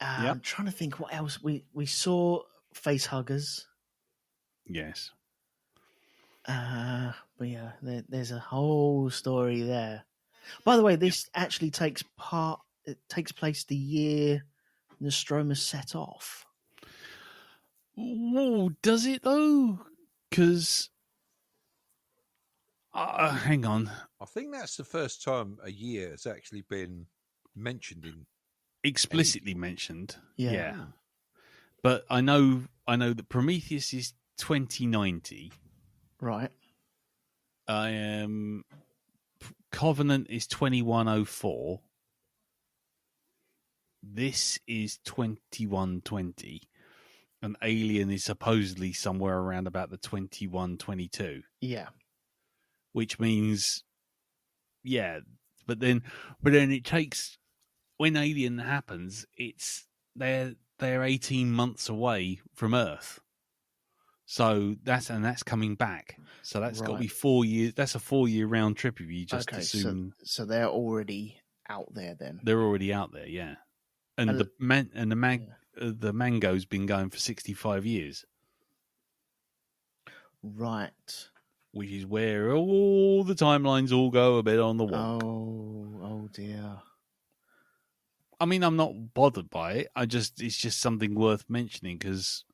I'm trying to think what else we saw. Face huggers. Yes. But yeah, there's a whole story there. By the way, this actually takes place the year Nostromo set off. Whoa, does it though? Because hang on, I think that's the first time a year has actually been mentioned in explicitly mentioned. Yeah. But I know that Prometheus is 2090. Right. Covenant is 2104. This is 2120. And Alien is supposedly somewhere around about the 2122. Yeah. Which means, but then it takes, when Alien happens, they're 18 months away from Earth. So that's coming back. So that's got to be 4 years. That's a 4-year round trip if you just assume. So they're already out there then. They're already out there, yeah. And the Mango's been going for 65 years. Right. Which is where all the timelines all go a bit on the wonk. Oh dear. I mean, I'm not bothered by it. It's just something worth mentioning because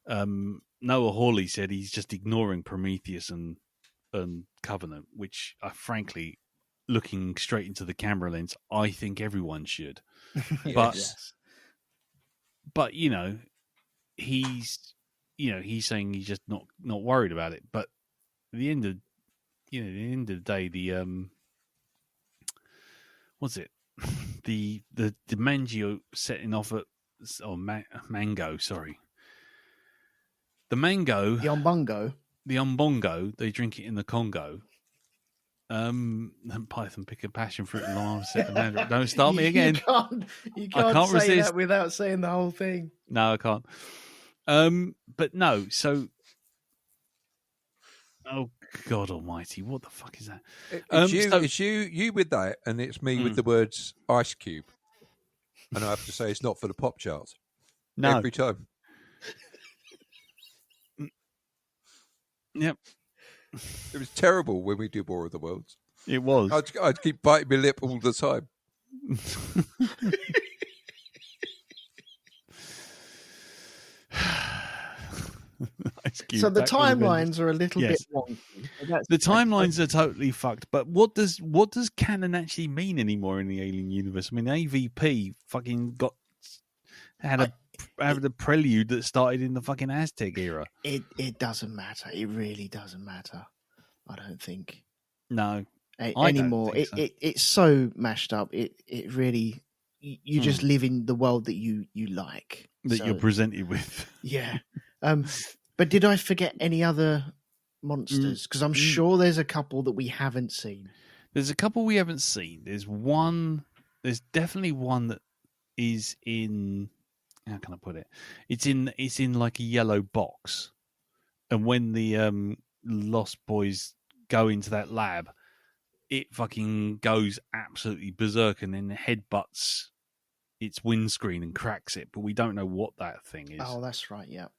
Noah Hawley said he's just ignoring Prometheus and Covenant, which I frankly, looking straight into the camera lens, I think everyone should. But he's saying he's just not worried about it. But at the end of the day, what's it? The Mangio setting off at Mango, sorry. The Mango, the Bongo, they drink it in the Congo. Python pick a passion fruit and lime set the mandarin. Don't start me again. You can't say resist. That without saying the whole thing. No, I can't. But no, so oh God Almighty, what the fuck is that? It's you with that, and it's me with the words Ice Cube. And I have to say, it's not for the pop charts. No, every time. Yep. It was terrible when we did War of the Worlds. It was. I'd keep biting my lip all the time. So the timelines are a little bit wonky. The timelines are totally fucked. But what does canon actually mean anymore in the Alien universe? I mean, AVP fucking had a prelude that started in the fucking Aztec era. It doesn't matter. It really doesn't matter. I don't think. No. Anymore. It's so mashed up. It really you just live in the world that you like. That you're presented with. Yeah. But did I forget any other monsters? Because I'm sure there's a couple that we haven't seen. There's a couple we haven't seen. There's definitely one that is in, how can I put it? It's in like a yellow box. And when the Lost Boys go into that lab, it fucking goes absolutely berserk and then headbutts its windscreen and cracks it, but we don't know what that thing is. Oh, that's right. Yep.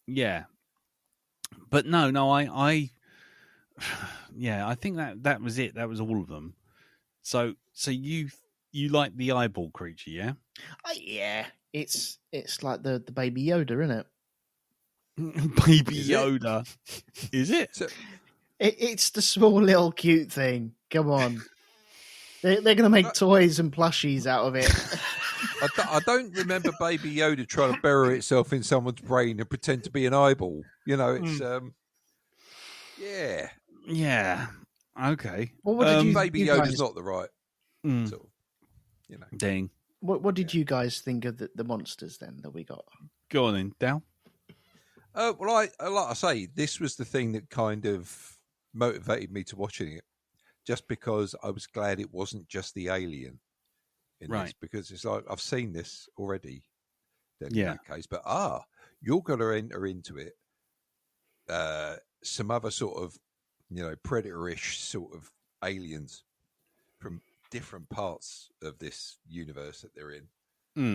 Yeah. But no, I yeah, I think that was it. That was all of them. So you like the eyeball creature, yeah? Yeah, it's like the baby Yoda, isn't it? Baby Yoda. Is it? It's the small little cute thing. Come on. They're going to make toys and plushies out of it. I don't remember Baby Yoda trying to bury itself in someone's brain and pretend to be an eyeball. You know, it's yeah. Yeah. Okay. Well, what did Baby you Yoda's guys... not the right sort of, you know. Dang. What did you guys think of the monsters then that we got? Go on then, Dal. Well, like I say, this was the thing that kind of motivated me to watching it, just because I was glad it wasn't just the alien in this, because it's like I've seen this already. Then in that case, but you're going to enter into it some other sort of, you know, predator-ish sort of aliens from different parts of this universe that they're in.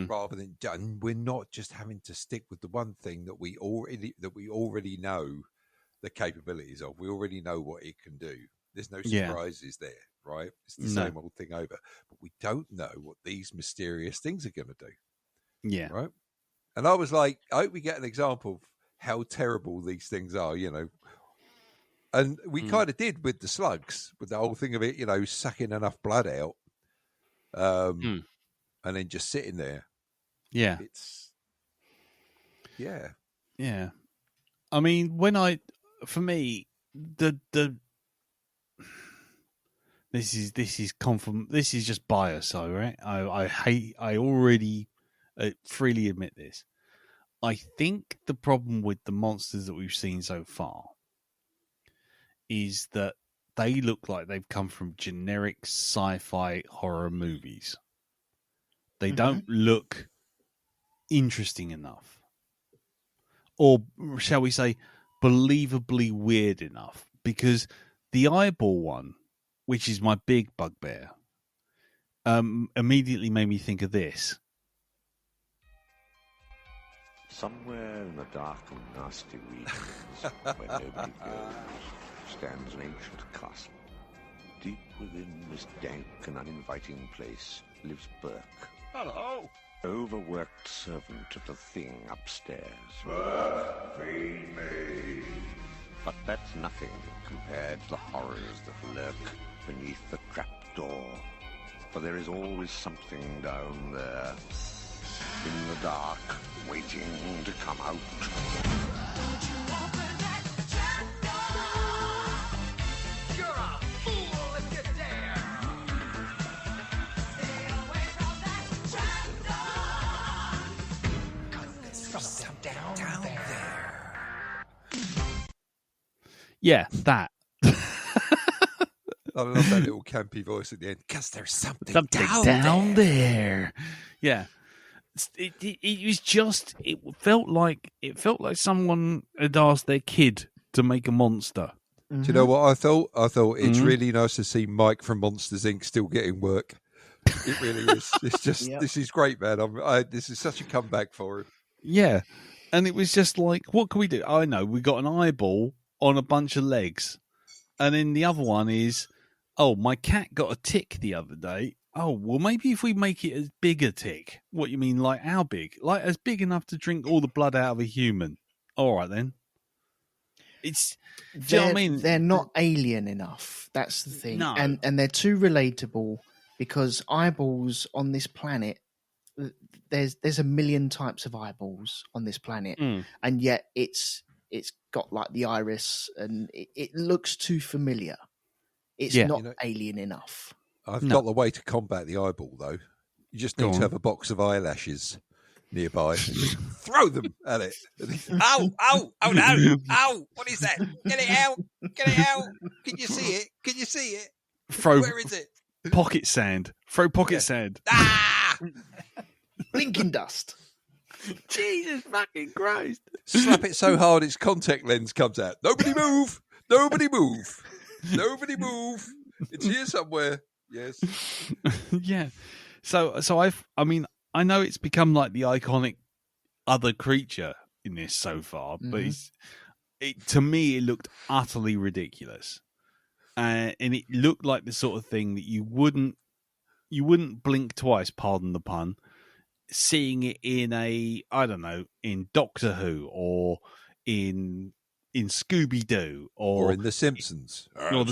Rather than we're not just having to stick with the one thing that we already know the capabilities of. We already know what it can do. There's no surprises there, right? It's the same old thing over. But we don't know what these mysterious things are going to do. Yeah. Right? And I was like, I hope we get an example of how terrible these things are, you know. And we kind of did with the slugs, with the whole thing of it, you know, sucking enough blood out. And then just sitting there. Yeah. It's yeah. I mean, for me, this is just bias, though, right? I already freely admit this. I think the problem with the monsters that we've seen so far is that they look like they've come from generic sci-fi horror movies. They don't look interesting enough. Or shall we say, believably weird enough. Because the eyeball one, which is my big bugbear, immediately made me think of this. Somewhere in the dark and nasty regions, where nobody goes, stands an ancient castle. Deep within this dank and uninviting place lives Burke. Hello. Overworked servant of the thing upstairs. Burke, feed me. But that's nothing compared to the horrors that lurk beneath the trapdoor. For there is always something down there, in the dark, waiting to come out. Don't you open that trapdoor? You're a fool if you dare. Stay away from that trapdoor. 'Cause there's something down there. Yeah, that. I love that little campy voice at the end. Because there's something down there. Yeah. It was just. It felt like someone had asked their kid to make a monster. Do you know what I thought? I thought it's really nice to see Mike from Monsters Inc. still getting work. It really is. It's just This is great, man. This is such a comeback for him. Yeah, and it was just like, what can we do? I know we got an eyeball on a bunch of legs, and then the other one is, oh, my cat got a tick the other day. Oh, well, maybe if we make it as big a tick. What you mean, like how big? Like as big enough to drink all the blood out of a human. All right, then. Do you know what I mean? They're not alien enough. That's the thing. No. And they're too relatable because eyeballs on this planet, there's a million types of eyeballs on this planet. And yet it's got like the iris and it looks too familiar. It's not alien enough. I've got the way to combat the eyeball, though. You just need to have a box of eyelashes nearby and just throw them at it. Ow, ow, oh no, ow, what is that? Get it out, get it out. Can you see it? Can you see it? Where is it? Pocket sand. Throw pocket sand. Ah! Blinking dust. Jesus fucking Christ. Slap it so hard its contact lens comes out. Nobody move. Nobody move. Nobody move. It's here somewhere. Yes. Yeah. So I mean, I know it's become like the iconic other creature in this so far, but to me, it looked utterly ridiculous. And it looked like the sort of thing that you wouldn't blink twice, pardon the pun, seeing it in in Doctor Who or in Scooby Doo or in The Simpsons. Or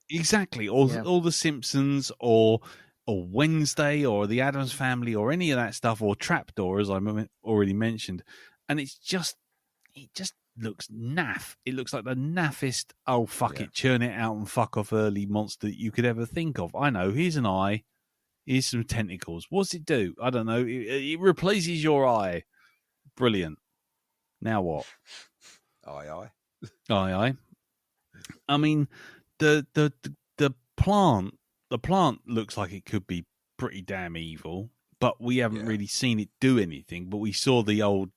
exactly, or The Simpsons or Wednesday or the Addams Family or any of that stuff, or Trapdoor, as I already mentioned. And it just looks naff. It looks like the naffest, it, churn it out and fuck off early monster that you could ever think of. I know, here's an eye, here's some tentacles. What's it do? I don't know. It replaces your eye. Brilliant. Now what? Aye. I mean, the plant looks like it could be pretty damn evil, but we haven't really seen it do anything. But we saw the old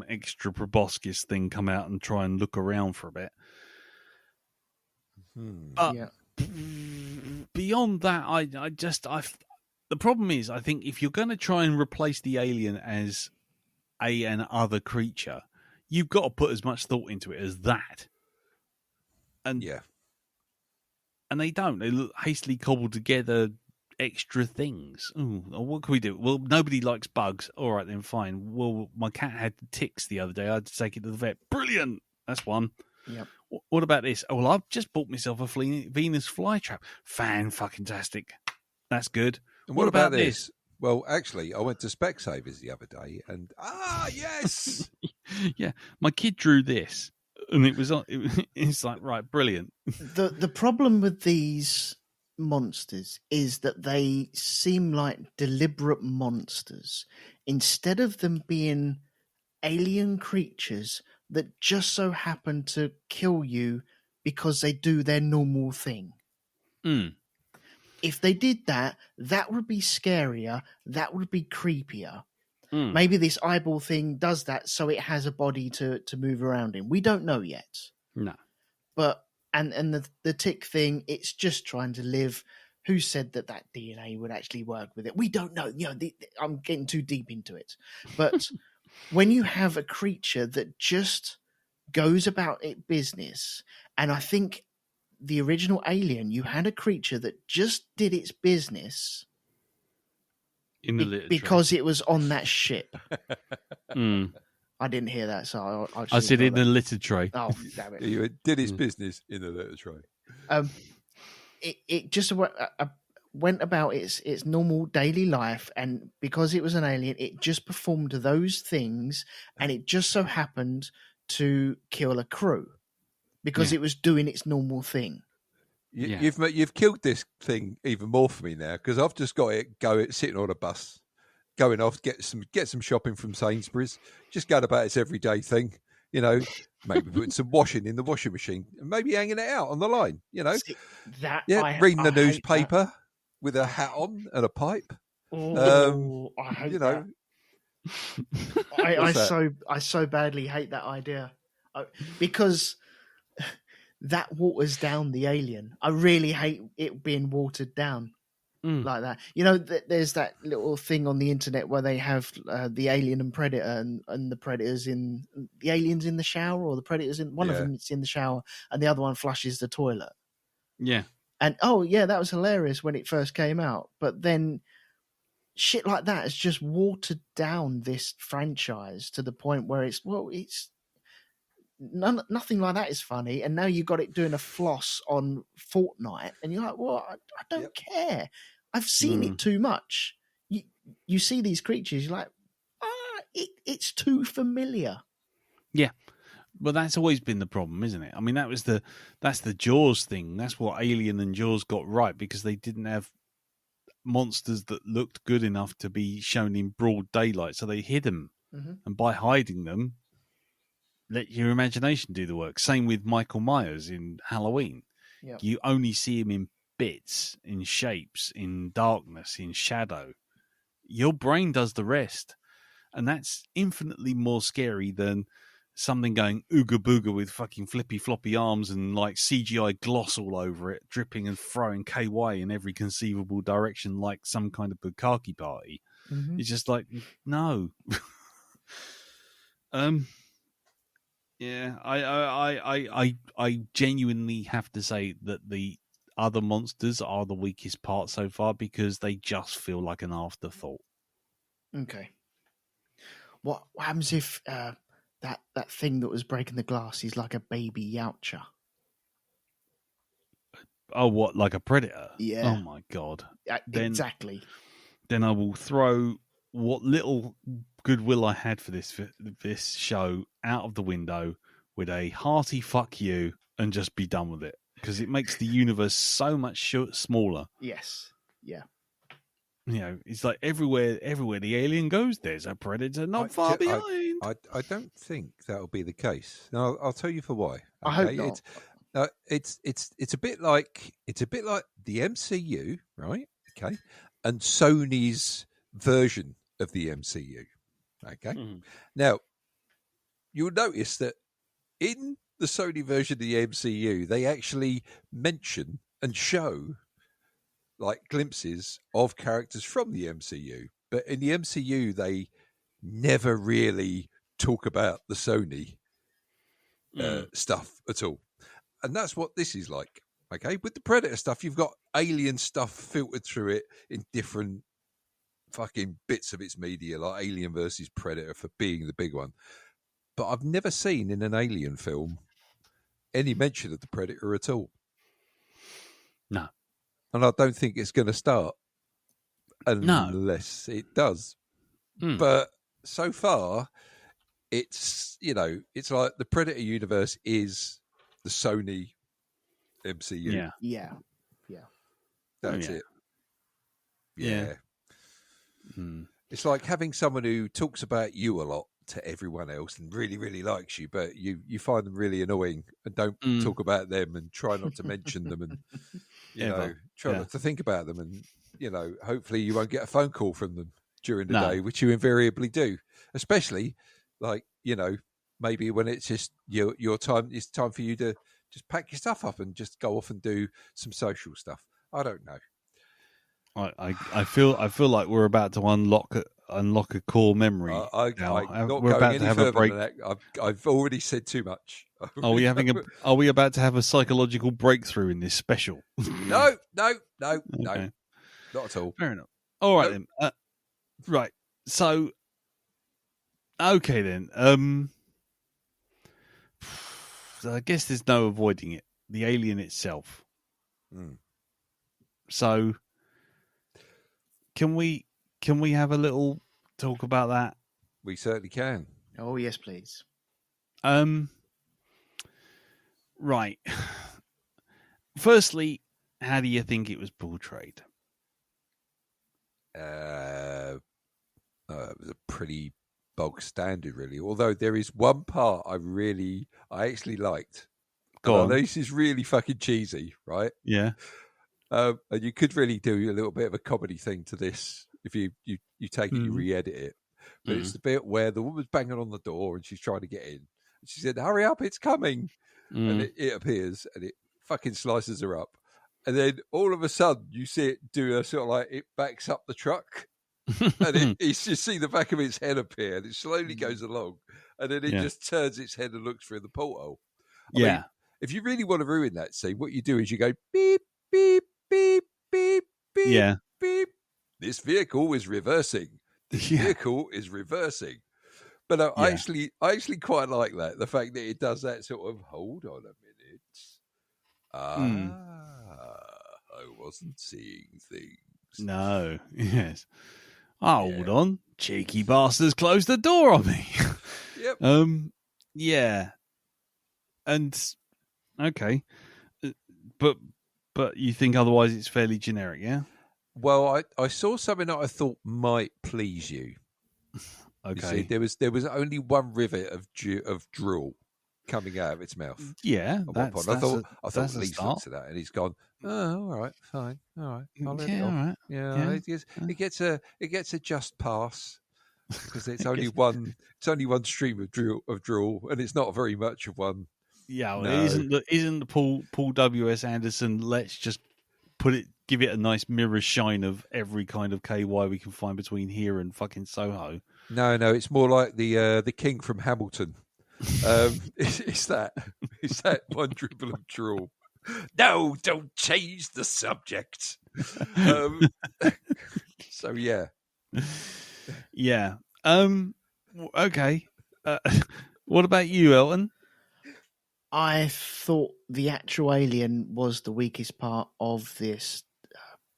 extra proboscis thing come out and try and look around for a bit. But beyond that, the problem is, I think if you're going to try and replace the alien as an other creature, you've got to put as much thought into it as that. And they don't. They look hastily cobbled together extra things. Ooh, what can we do? Well, nobody likes bugs. All right, then fine. Well, my cat had ticks the other day. I had to take it to the vet. Brilliant. That's one. Yep. What about this? Oh, well, I've just bought myself a Venus flytrap. Fan-fucking-tastic. That's good. And what about this? Well, actually, I went to Specsavers the other day, and yes, yeah, my kid drew this, and it's like, right, brilliant. The problem with these monsters is that they seem like deliberate monsters instead of them being alien creatures that just so happen to kill you because they do their normal thing. If they did that, that would be scarier. That would be creepier. Maybe this eyeball thing does that so it has a body to move around in. We don't know yet. No. But and the tick thing, it's just trying to live. Who said that DNA would actually work with it? We don't know. I'm getting too deep into it. But when you have a creature that just goes about its business, and I think the original Alien, you had a creature that just did its business in the literature because it was on that ship. I didn't hear that, so I said in the litter tray. Oh, damn it! You did his business in the litter tray. It just went about its normal daily life, and because it was an alien, it just performed those things, and it just so happened to kill a crew because it was doing its normal thing. You've killed this thing even more for me now, because I've just got it sitting on a bus, going off, get some shopping from Sainsbury's, just going about its everyday thing, maybe putting some washing in the washing machine and maybe hanging it out on the line, See, reading the newspaper with a hat on and a pipe. Oh, I hate that. I so badly hate that idea because that waters down the alien. I really hate it being watered down like that. There's that little thing on the internet where they have the alien and predator, and the predators the aliens in the shower, or the predators in one of them. It's in the shower, and the other one flushes the toilet. Yeah, and that was hilarious when it first came out, but then shit like that has just watered down this franchise to the point where it's nothing like that is funny, and now you got it doing a floss on Fortnite, and you're like, well, I don't care. I've seen it too much. You see these creatures, you're like, it's too familiar. Yeah, but that's always been the problem, isn't it? I mean, that's the Jaws thing. That's what Alien and Jaws got right, because they didn't have monsters that looked good enough to be shown in broad daylight, so they hid them, and by hiding them, let your imagination do the work. Same with Michael Myers in Halloween. Yep. You only see him in bits, in shapes, in darkness, in shadow. Your brain does the rest, and that's infinitely more scary than something going ooga booga with fucking flippy floppy arms and like CGI gloss all over it, dripping and throwing KY in every conceivable direction like some kind of bukkake party. Mm-hmm. It's just like, no. Yeah, I genuinely have to say that the other monsters are the weakest part so far because they just feel like an afterthought. Okay. What happens if that thing that was breaking the glass is like a baby Yautja? Oh, what, like a predator? Yeah. Oh my god. Exactly. Then I will throw what little goodwill I had for this show out of the window with a hearty fuck you and just be done with it, because it makes the universe so much smaller. Yes. Yeah. You know, it's like everywhere the alien goes, there's a predator not far behind. I don't think that'll be the case. Now, I'll tell you for why. Okay? I hope not. It's a bit like the MCU, right? Okay, and Sony's version of the MCU. Okay, Now you'll notice that in the Sony version of the MCU, they actually mention and show like glimpses of characters from the MCU, but in the MCU they never really talk about the Sony stuff at all. And that's what this is like. Okay, with the Predator stuff, you've got alien stuff filtered through it in different fucking bits of its media, like Alien versus Predator for being the big one. But I've never seen in an Alien film any mention of the Predator at all. No. And I don't think it's going to start unless it does. But so far, it's, it's like the Predator universe is the Sony MCU. Yeah. That's it. Yeah. It's like having someone who talks about you a lot to everyone else and really, really likes you, but you find them really annoying and don't talk about them and try not to mention them and, try not to think about them. And, hopefully you won't get a phone call from them during the day, which you invariably do, especially like, maybe when it's just your time, it's time for you to just pack your stuff up and just go off and do some social stuff. I don't know. I feel like we're about to unlock a core memory. I'm not going any further than that. I've already said too much. Are we about to have a psychological breakthrough in this special? No, okay. Not at all. Fair enough. All right then. Right. So, okay then. So I guess there's no avoiding it. The alien itself. So, can we have a little talk about that? We certainly can. Oh yes, please. Right. Firstly, how do you think it was portrayed? It was a pretty bog standard, really. Although there is one part I actually liked. I know this is really fucking cheesy, right? Yeah. And you could really do a little bit of a comedy thing to this if you take it, you re-edit it. But it's the bit where the woman's banging on the door and she's trying to get in. And she said, "Hurry up, it's coming." And it appears and it fucking slices her up. And then all of a sudden you see it do a sort of like it backs up the truck. And you just see the back of its head appear and it slowly goes along. And then it just turns its head and looks through the porthole. I mean, if you really want to ruin that scene, what you do is you go beep, beep, beep, beep, beep, beep. This vehicle is reversing. This vehicle is reversing. But I actually quite like that. The fact that it does that sort of, hold on a minute. I wasn't seeing things. No. Yes. Hold on. Cheeky bastards closed the door on me. Yep. Yeah. And okay. But you think otherwise it's fairly generic, yeah? Well, I saw something that I thought might please you. Okay. You see, there was only one rivet of drool coming out of its mouth. Yeah, I thought Lee looked at that and he's gone, "Oh, all right, fine, all right, I'll let it off." All right. Yeah, it gets a just pass. because it's only one. It's only one stream of drool, and it's not very much of one. Yeah, well, No. isn't the Paul W.S. Anderson? Let's just give it a nice mirror shine of every kind of KY we can find between here and fucking Soho. No, it's more like the king from Hamilton. It's that one dribble of drool. No, don't change the subject. So yeah. Yeah. Okay. What about you, Elton? I thought the actual alien was the weakest part of this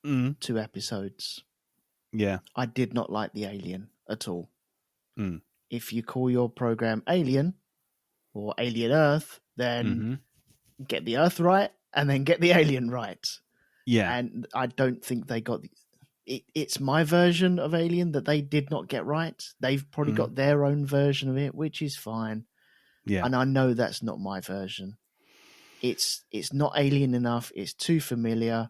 2 episodes. Yeah. I did not like the alien at all. Mm. If you call your program Alien or Alien Earth, then get the Earth right and then get the alien right. Yeah. And I don't think they got it's my version of Alien that they did not get right. They've probably got their own version of it, which is fine. Yeah. And I know that's not my version. It's not alien enough. It's too familiar.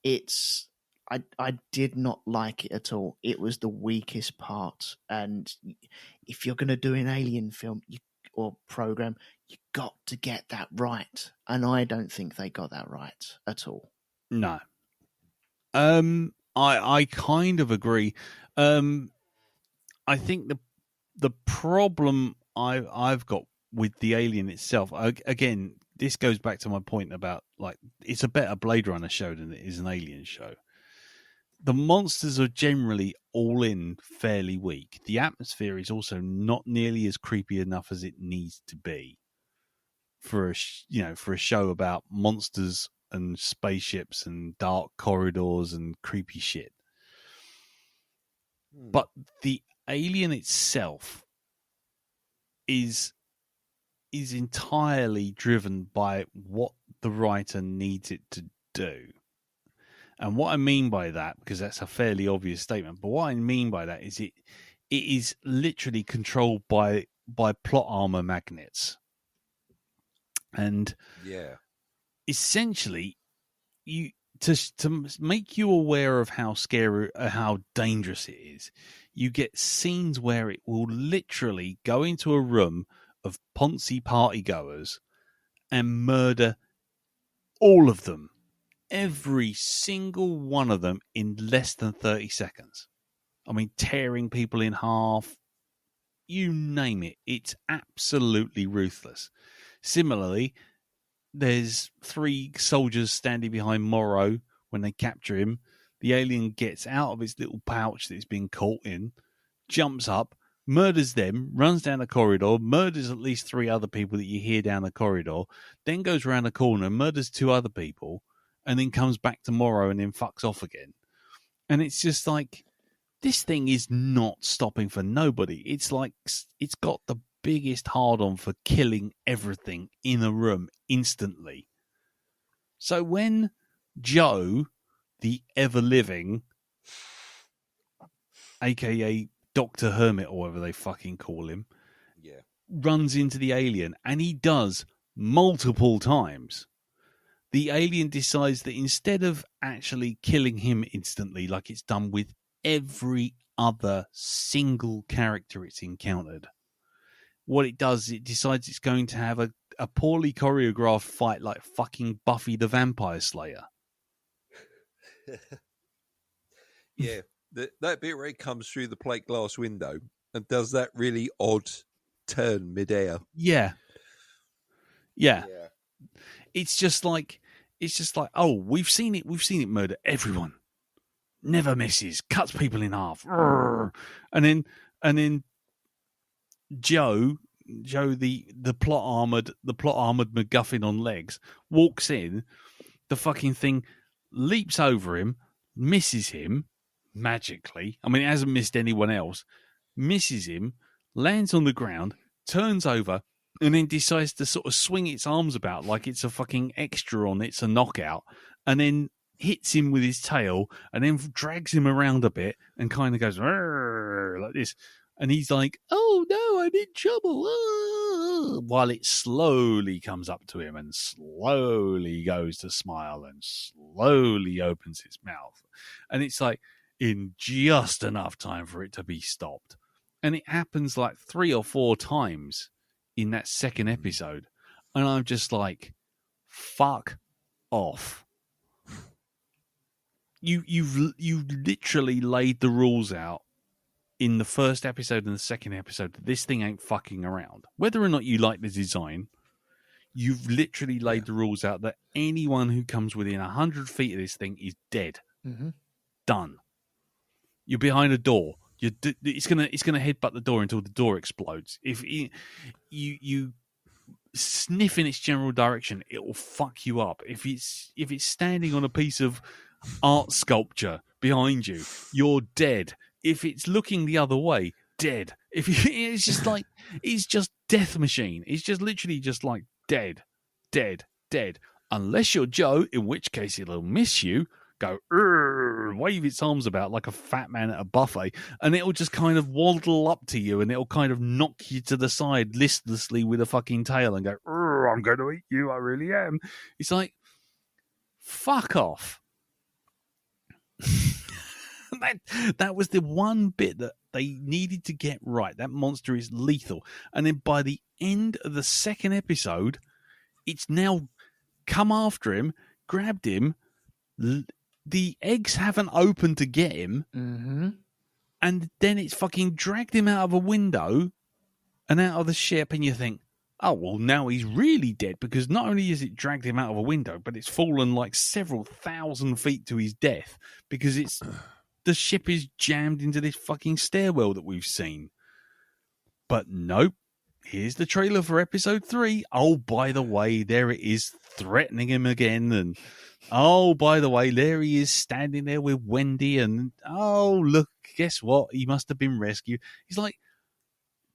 I did not like it at all. It was the weakest part. And if you're going to do an alien film or program, you got to get that right. And I don't think they got that right at all. No. I kind of agree. I think the problem I've got with the alien itself, again, this goes back to my point about, like, it's a better Blade Runner show than it is an alien show. The monsters are generally all in fairly weak. The atmosphere is also not nearly as creepy enough as it needs to be for a show about monsters and spaceships and dark corridors and creepy shit. But the alien itself is entirely driven by what the writer needs it to do. And what I mean by that, because that's a fairly obvious statement, but what I mean by that is it is literally controlled by plot armor magnets. And essentially, to make you aware of how scary, how dangerous it is, you get scenes where it will literally go into a room of Ponzi partygoers and murder all of them, every single one of them, in less than 30 seconds. I mean, tearing people in half, you name it. It's absolutely ruthless. Similarly, there's 3 soldiers standing behind Morrow when they capture him. The alien gets out of his little pouch that he's been caught in, jumps up, murders them, runs down the corridor, murders at least 3 other people that you hear down the corridor, then goes around the corner, murders 2 other people, and then comes back to Morrow and then fucks off again. And it's just like, this thing is not stopping for nobody. It's like, it's got the biggest hard-on for killing everything in a room instantly. So when Joe, the ever-living, aka Dr. Hermit, or whatever they fucking call him, runs into the alien, and he does multiple times, the alien decides that instead of actually killing him instantly like it's done with every other single character it's encountered, what it does is it decides it's going to have a poorly choreographed fight like fucking Buffy the Vampire Slayer. Yeah, that bit where it comes through the plate glass window and does that really odd turn midair. Yeah. It's just like, oh, we've seen it murder everyone. Never misses, cuts people in half. And then Joe, the plot armored MacGuffin on legs, walks in. The fucking thing leaps over him, misses him magically. I mean, it hasn't missed anyone else. Misses him, lands on the ground, turns over, and then decides to sort of swing its arms about like it's a fucking extra on It's a Knockout, and then hits him with his tail, and then drags him around a bit, and kind of goes like this. And he's like, oh no, I'm in trouble. While it slowly comes up to him and slowly goes to smile and slowly opens its mouth. And it's like, in just enough time for it to be stopped. And it happens like 3 or 4 times in that second episode. And I'm just like, fuck off. You literally laid the rules out in the first episode and the second episode that this thing ain't fucking around. Whether or not you like the design, you've literally laid the rules out that anyone who comes within 100 feet of this thing is dead. Mm-hmm. Done. You're behind a door. It's gonna headbutt the door until the door explodes. If you sniff in its general direction, it will fuck you up. If it's standing on a piece of art sculpture behind you, you're dead. If it's looking the other way, dead. It's just like, it's just death machine. It's just literally just like dead. Unless you're Joe, in which case it'll miss you, go, wave its arms about like a fat man at a buffet, and it'll just kind of waddle up to you and it'll kind of knock you to the side listlessly with a fucking tail and go, I'm going to eat you, I really am. It's like, fuck off. That was the one bit that they needed to get right. That monster is lethal. And then by the end of the second episode, it's now come after him, grabbed him. The eggs haven't opened to get him. Mm-hmm. And then it's fucking dragged him out of a window and out of the ship. And you think, oh, well, now he's really dead, because not only has it dragged him out of a window, but it's fallen like several thousand feet to his death, because the ship is jammed into this fucking stairwell that we've seen. But nope. Here's the trailer for episode 3. Oh, by the way, there it is, threatening him again. And oh, by the way, there he is standing there with Wendy. And oh, look, guess what? He must have been rescued. He's like,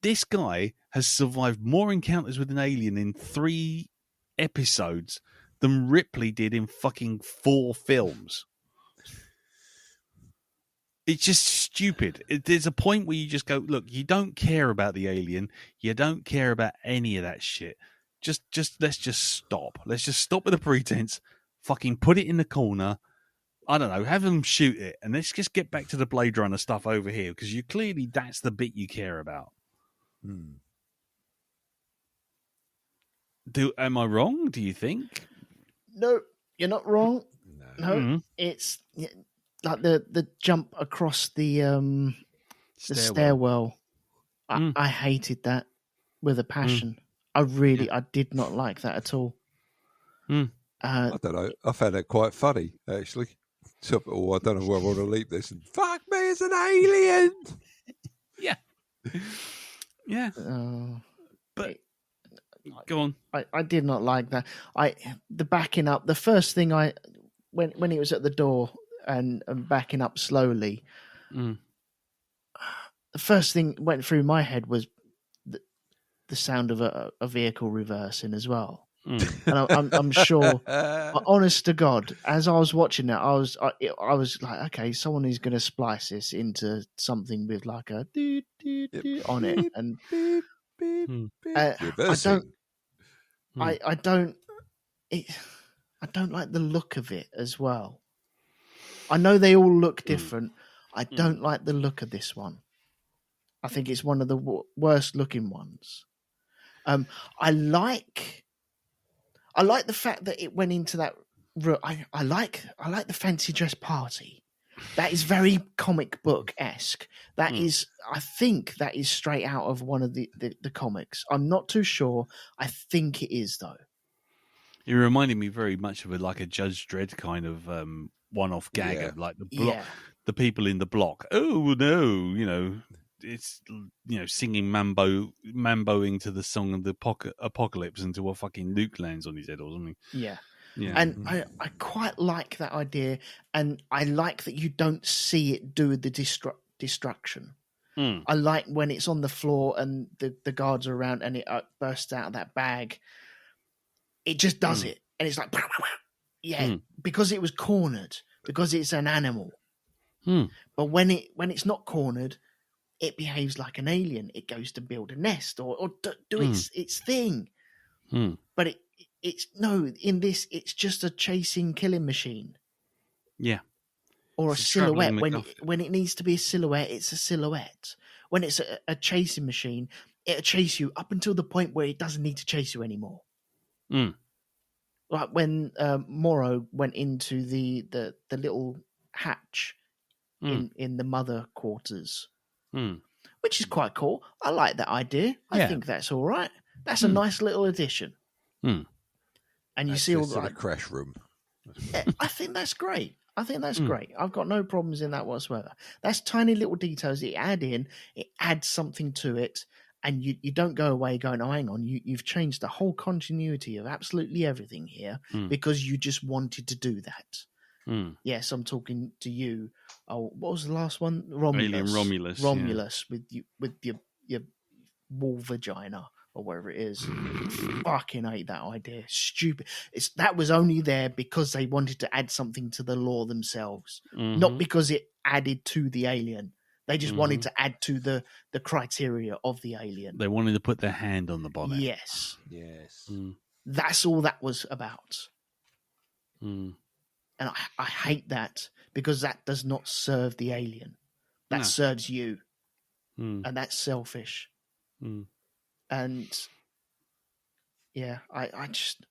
this guy has survived more encounters with an alien in 3 episodes than Ripley did in fucking 4 films. It's just stupid. There's a point where you just go, look, you don't care about the alien. You don't care about any of that shit. Just let's just stop. Let's just stop with the pretense. Fucking put it in the corner. I don't know. Have them shoot it. And let's just get back to the Blade Runner stuff over here, because that's the bit you care about. Am I wrong, do you think? No, you're not wrong. No, Mm-hmm. It's like the jump across the stairwell. I hated that with a passion. I did not like that at all. I don't know. I found that quite funny, actually. So, I don't know where I want to leave this. And fuck me, it's an alien. Yeah. Yeah. But go on. I did not like that. The backing up. The first thing when he was at the door and backing up slowly, the first thing went through my head was the sound of a vehicle reversing as well. And I'm sure, honest to God, as I was watching that, I was like, okay, someone is going to splice this into something with like a doo, doo, doo on it, and I don't like the look of it as well. I know they all look different. I don't like the look of this one. I think it's one of the worst looking ones. I like the fact that it went into that room. I like the fancy dress party. That is very comic book-esque. That is, I think that is straight out of one of the comics. I'm not too sure. I think it is, though. It reminded me very much of a Judge Dredd kind of one-off gag, like the people in the block. Oh no, it's singing mamboing to the song of the apocalypse until a fucking nuke lands on his head or something. Yeah. And I quite like that idea, and I like that you don't see it do the destruction. I like when it's on the floor and the guards are around and it bursts out of that bag. It just does it, and it's like, because it was cornered, because it's an animal. But when it's not cornered, it behaves like an alien. It goes to build a nest or do its thing. But in this, it's just a chasing killing machine. Yeah. Or a silhouette. When it needs to be a silhouette, it's a silhouette. when it's a chasing machine, it'll chase you up until the point where it doesn't need to chase you anymore. Mm. Like when Morrow went into the little hatch in the mother quarters, which is quite cool. I like that idea. I think that's all right. That's a nice little addition. And you see all the crash room. I think that's great. Great. I've got no problems in that whatsoever. That's tiny little details that you add in. It adds something to it, and you don't go away going, oh, hang on, you've changed the whole continuity of absolutely everything here because you just wanted to do that. Yes, I'm talking to you. Oh, what was the last one? Alien Romulus. with your wall vagina or whatever it is. Fucking hate that idea. Stupid. That was only there because they wanted to add something to the lore themselves, not because it added to the alien. They just wanted to add to the criteria of the alien. They wanted to put their hand on the bonnet. Yes. That's all that was about. And I hate that because that does not serve the alien. That serves you. And that's selfish. And yeah, I just,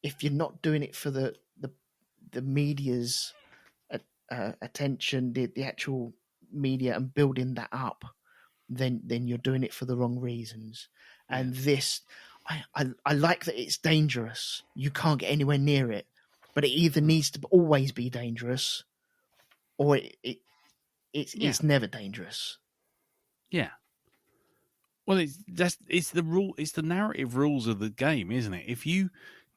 if you're not doing it for the media's attention, the actual media and building that up, then you're doing it for the wrong reasons. And this, I like that it's dangerous. You can't get anywhere near it, but it either needs to always be dangerous, or it's never dangerous. Yeah. Well, it's the rule. It's the narrative rules of the game, isn't it? If you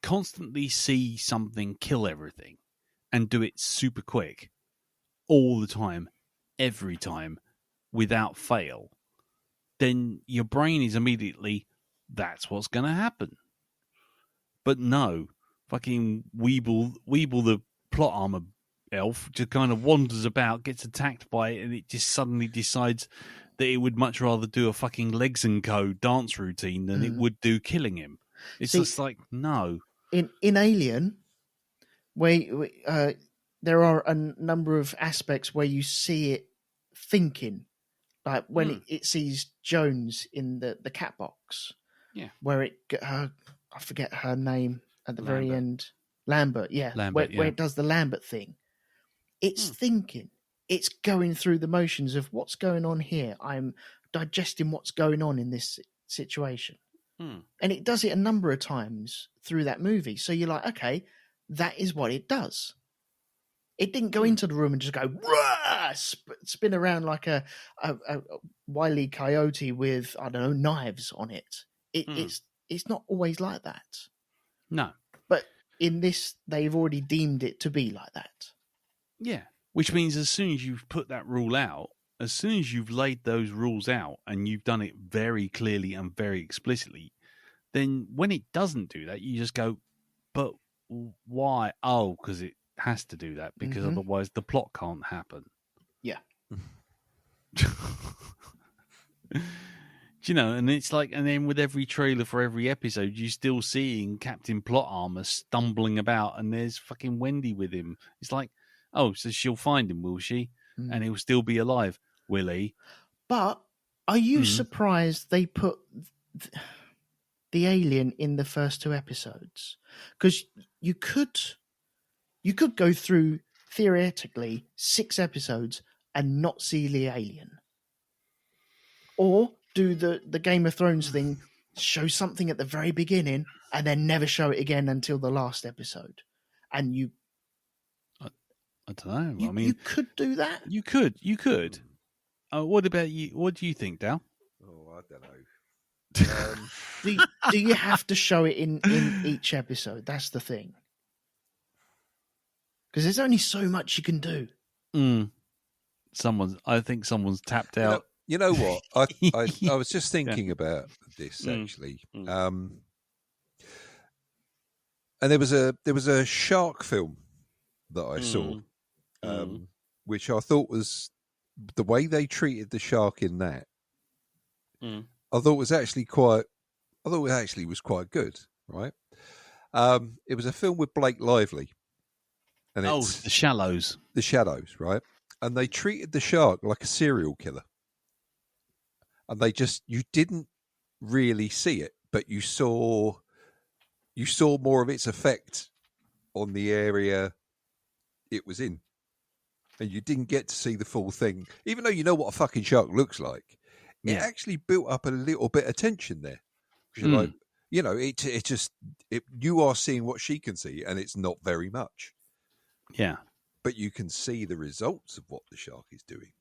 constantly see something kill everything and do it super quick all the time, every time, without fail, then your brain is immediately, that's what's going to happen. But no, fucking Weeble the plot armor elf just kind of wanders about, gets attacked by it, and it just suddenly decides that it would much rather do a fucking Legs and Co. dance routine than it would do killing him. It's just like, no. In Alien, where there are a number of aspects where you see it thinking, like when it sees Jones in the cat box, where I forget her name at the very end. Lambert, where it does the Lambert thing. It's thinking. It's going through the motions of what's going on here. I'm digesting what's going on in this situation. And it does it a number of times through that movie. So you're like, okay, that is what it does. It didn't go into the room and just go, spin around like a Wile E. Coyote with, I don't know, knives on it. It's not always like that. No. But in this, they've already deemed it to be like that. Yeah. Which means as soon as you've put that rule out, as soon as you've laid those rules out and you've done it very clearly and very explicitly, then when it doesn't do that, you just go, but why? Oh, because it has to do that, because otherwise the plot can't happen. Yeah. You know, and it's like, and then with every trailer for every episode, you're still seeing Captain Plot Armor stumbling about, and there's fucking Wendy with him. It's like, oh, so she'll find him, will she? And he'll still be alive, will he? But are you surprised they put the alien in the first 2 episodes? Because you could go through, theoretically, 6 episodes and not see the alien. Or do the Game of Thrones thing, show something at the very beginning and then never show it again until the last episode. And I don't know. You could do that. You could. What about you? What do you think, Dal? Oh, I don't know. Do you have to show it in each episode? That's the thing. Because there's only so much you can do. I think someone's tapped out. You know what? I was just thinking about this actually. And there was a shark film that I saw, which I thought was the way they treated the shark in that. I thought was actually quite good, right? It was a film with Blake Lively, and it's The Shallows. The Shallows, right? And they treated the shark like a serial killer. and you didn't really see it, but you saw more of its effect on the area it was in, and you didn't get to see the full thing, even though you know what a fucking shark looks like. It actually built up a little bit of tension there. You're like, you know, you are seeing what she can see, and it's not very much. Yeah. But you can see the results of what the shark is doing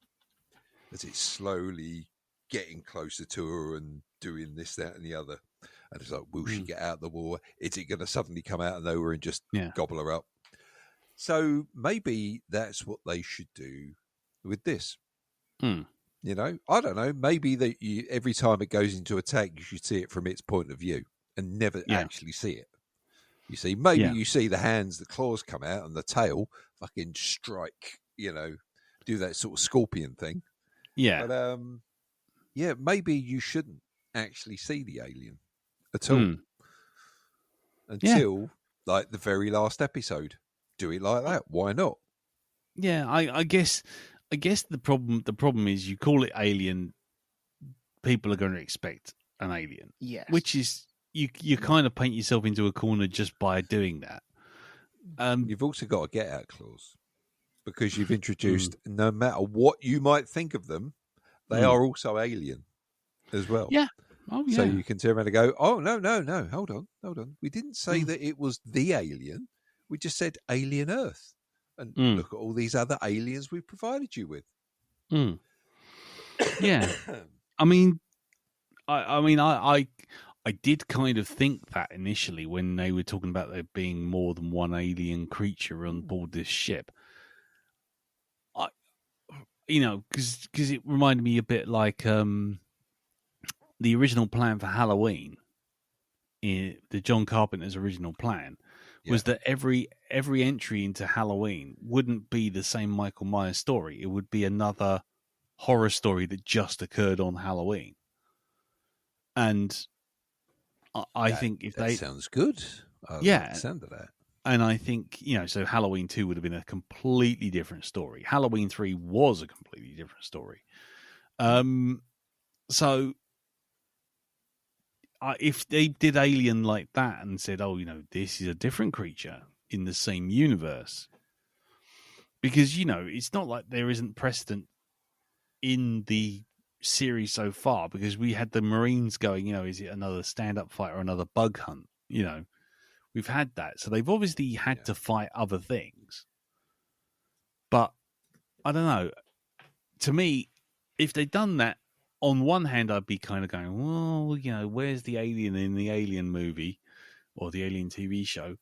as it's slowly getting closer to her and doing this, that, and the other. And it's like, will she get out of the water? Is it going to suddenly come out of nowhere and just gobble her up? So maybe that's what they should do with this. You know, I don't know. Maybe that every time it goes into attack, you should see it from its point of view and never actually see it. You see, maybe you see the hands, the claws come out, and the tail fucking strike. You know, do that sort of scorpion thing. Yeah, but maybe you shouldn't actually see the alien at all until like the very last episode. Do it like that. Why not? Yeah, I guess the problem is you call it Alien, people are going to expect an alien. Yes. Which is you kind of paint yourself into a corner just by doing that. You've also got a get out clause because you've introduced no matter what you might think of them, they are also alien as well. Yeah. Oh yeah. So you can turn around and go, oh no, hold on. We didn't say that it was the alien. We just said alien Earth. And look at all these other aliens we've provided you with. Yeah. I mean, I did kind of think that initially when they were talking about there being more than one alien creature on board this ship. Because it reminded me a bit like the original plan for Halloween, the John Carpenter's original plan, was that every entry into Halloween wouldn't be the same Michael Myers story. It would be another horror story that just occurred on Halloween. And I think if that sounds good. I like the sound of that. And I think, so Halloween 2 would have been a completely different story. Halloween 3 was a completely different story. So if they did Alien like that and said, this is a different creature in the same universe, because, it's not like there isn't precedent in the series so far, because we had the Marines going, is it another stand-up fight or another bug hunt? We've had that. So they've obviously had to fight other things. But I don't know. To me, if they'd done that, on one hand, I'd be kind of going, well, where's the alien in the Alien movie or the Alien TV show?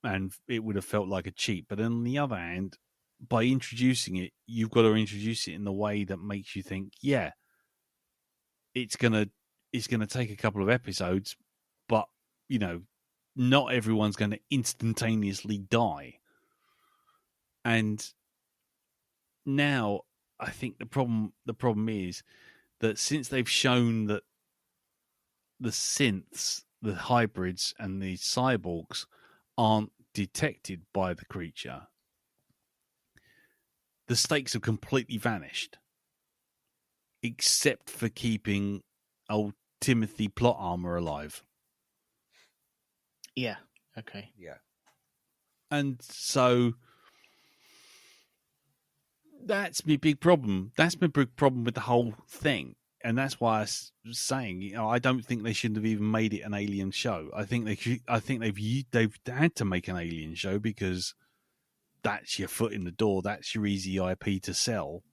And it would have felt like a cheat. But on the other hand, by introducing it, you've got to introduce it in the way that makes you think, it's gonna take a couple of episodes, but not everyone's going to instantaneously die. And now I think the problem is that since they've shown that the synths, the hybrids, and the cyborgs aren't detected by the creature, the stakes have completely vanished, except for keeping old Timothy Plot Armor alive. Yeah. Okay. Yeah. And so that's my big problem. That's my big problem with the whole thing. And that's why I was saying, I don't think they shouldn't have even made it an alien show. I think they've had to make an alien show because that's your foot in the door. That's your easy IP to sell.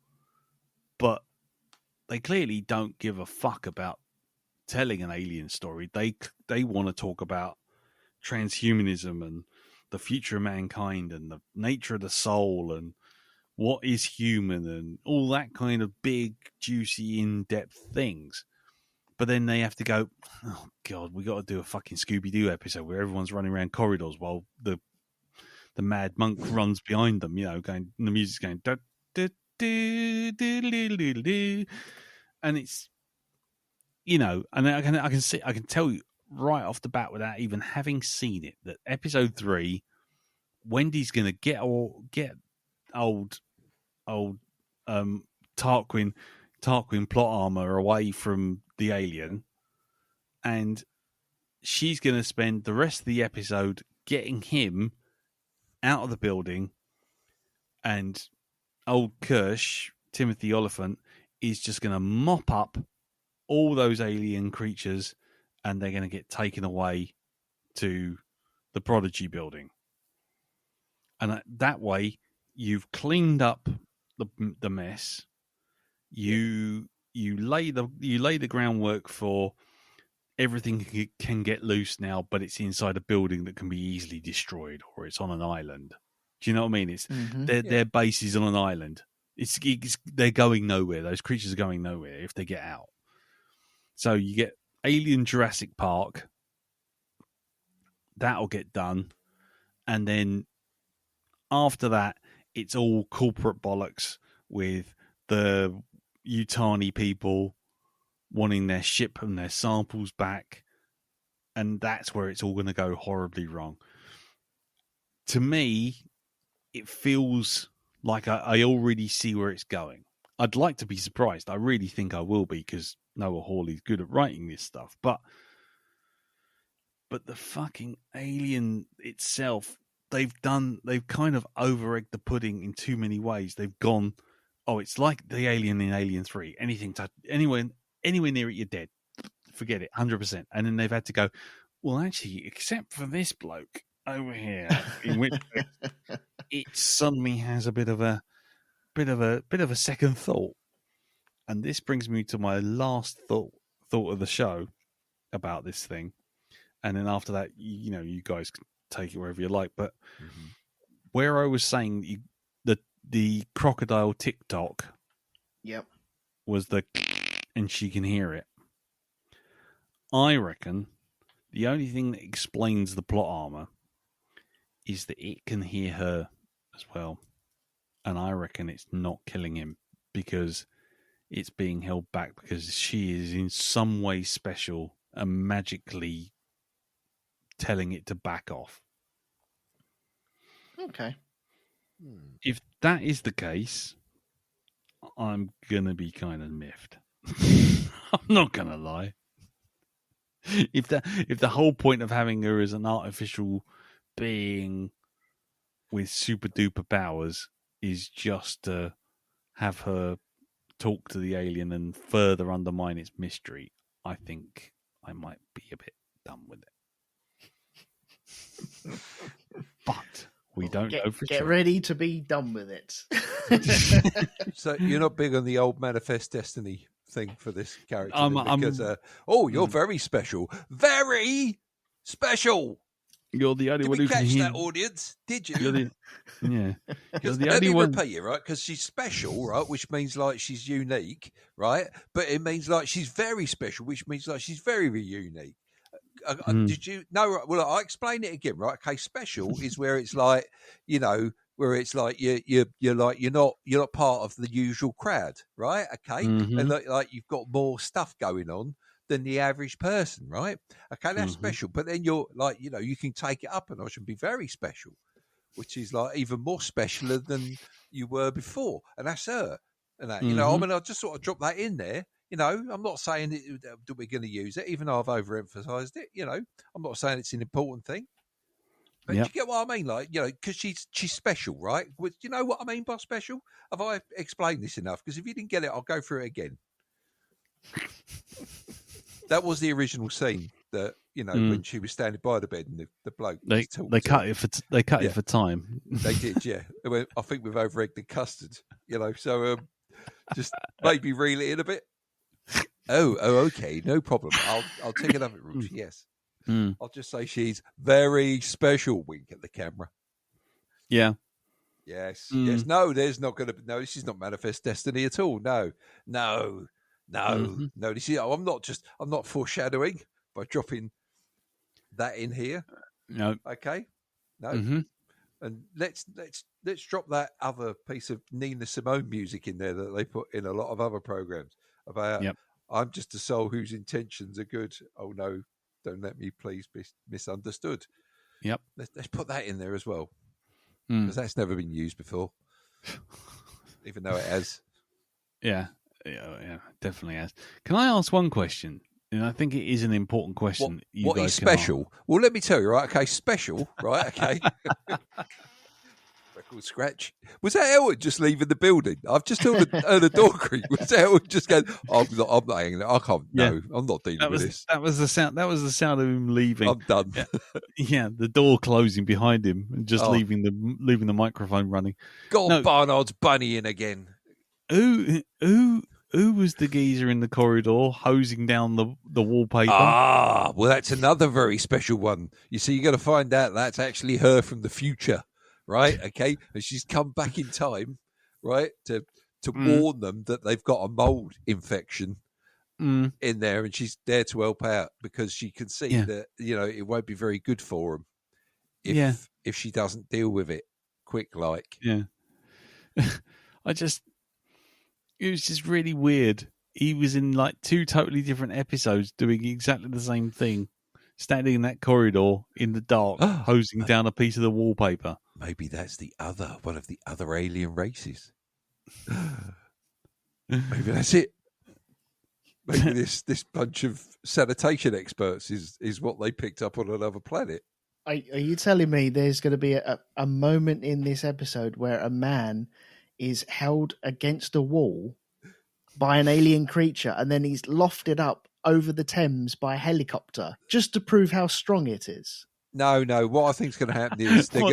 But they clearly don't give a fuck about telling an alien story. They want to talk about transhumanism and the future of mankind and the nature of the soul and what is human and all that kind of big, juicy, in-depth things. But then they have to go, oh God, we got to do a fucking Scooby-Doo episode where everyone's running around corridors while the mad monk runs behind them, going, and the music's going, da, da, da, da, da, da, da. And it's, and I can tell you right off the bat without even having seen it that episode 3, Wendy's going to get old Tarquin, Tarquin plot armor away from the alien, and she's going to spend the rest of the episode getting him out of the building, and old Kirsch, Timothy Oliphant, is just going to mop up all those alien creatures, and they're going to get taken away to the Prodigy building. And that way, you've cleaned up the mess. You lay the groundwork for everything can get loose now, but it's inside a building that can be easily destroyed, or it's on an island. Do you know what I mean? It's their base is on an island. It's they're going nowhere. Those creatures are going nowhere if they get out. So you get Alien Jurassic Park. That'll get done, and then after that, it's all corporate bollocks with the Yutani people wanting their ship and their samples back, and that's where it's all going to go horribly wrong. To me, it feels like I already see where it's going. I'd like to be surprised. I really think I will be, because Noah Hawley's good at writing this stuff. But the fucking Alien itself, they've kind of over-egged the pudding in too many ways. They've gone, oh, it's like the Alien in Alien 3. Anywhere near it, you're dead. Forget it, 100%. And then they've had to go, well, actually, except for this bloke over here, in which it suddenly has a bit of a second thought. And this brings me to my last thought of the show about this thing. And then after that, you guys can take it wherever you like. But where I was saying the crocodile TikTok, was the and she can hear it. I reckon the only thing that explains the plot armor is that it can hear her as well. And I reckon it's not killing him because it's being held back because she is in some way special and magically telling it to back off. Okay. If that is the case, I'm going to be kind of miffed. I'm not going to lie. If the whole point of having her as an artificial being with super duper powers is just to have her talk to the alien and further undermine its mystery, I think I might be a bit done with it. But we don't know for sure. Get ready to be done with it. So you're not big on the old Manifest Destiny thing for this character because you're very special. Very special. You're the only one who can hear that, audience. Did you? You're the only let me one. repeat it, right? Because she's special, right? Which means like she's unique, right? But it means like she's very special, which means like she's very, very unique. Did you know? Right, well, I'll explain it again, right? Okay, special is where it's like, where it's like you're not part of the usual crowd, right? Okay, and like you've got more stuff going on than the average person, right? Okay, that's special. But then you're like, you can take it up a notch and be very special, which is like even more special than you were before, and that's her. And that, I mean, I just sort of drop that in there. I'm not saying that we're going to use it, even though I've overemphasized it. I'm not saying it's an important thing. But do you get what I mean? Like, because she's special, right? Do you know what I mean by special? Have I explained this enough? Because if you didn't get it, I'll go through it again. That was the original scene that, when she was standing by the bed and the bloke. They cut it for time. They did, yeah. I think we've over-egged the custard, so just maybe reel it in a bit. Oh, okay, no problem. I'll take it up at Roots, yes. I'll just say she's very special. Wink at the camera. Yeah. Yes. Yes. No, there's not going to be. No, this is not Manifest Destiny at all. No. This is. I'm not foreshadowing by dropping that in here. No. Okay. No. And let's drop that other piece of Nina Simone music in there that they put in a lot of other programs about. I'm just a soul whose intentions are good. Oh no. Don't let me please be misunderstood. Yep. Let's put that in there as well. Because that's never been used before. Even though it has. Yeah. Yeah, definitely has. Can I ask one question? And I think it is an important question. What is special? Well, let me tell you, right? Okay, special, right? Okay. Record scratch. Was that Elton just leaving the building? I've just heard a door creak. Was that Elton just going, I'm not hanging there. I can't, no, I'm not dealing with this. That was the sound. That was the sound of him leaving. I'm done. Yeah, the door closing behind him and just leaving the microphone running. Barnard's bunny in again. Who was the geezer in the corridor hosing down the wallpaper? Ah, well, that's another very special one. You see, you got to find out that's actually her from the future. Right, okay, and she's come back in time, right, to warn them that they've got a mold infection in there, and she's there to help out because she can see that it won't be very good for them if she doesn't deal with it quick, like. Yeah, it was just really weird. He was in like 2 totally different episodes doing exactly the same thing, standing in that corridor in the dark, hosing down a piece of the wallpaper. Maybe that's one of the other alien races. Maybe that's it. Maybe this bunch of sanitation experts is what they picked up on another planet. Are you telling me there's going to be a moment in this episode where a man is held against a wall by an alien creature and then he's lofted up over the Thames by a helicopter just to prove how strong it is? No. What I think is going to happen is the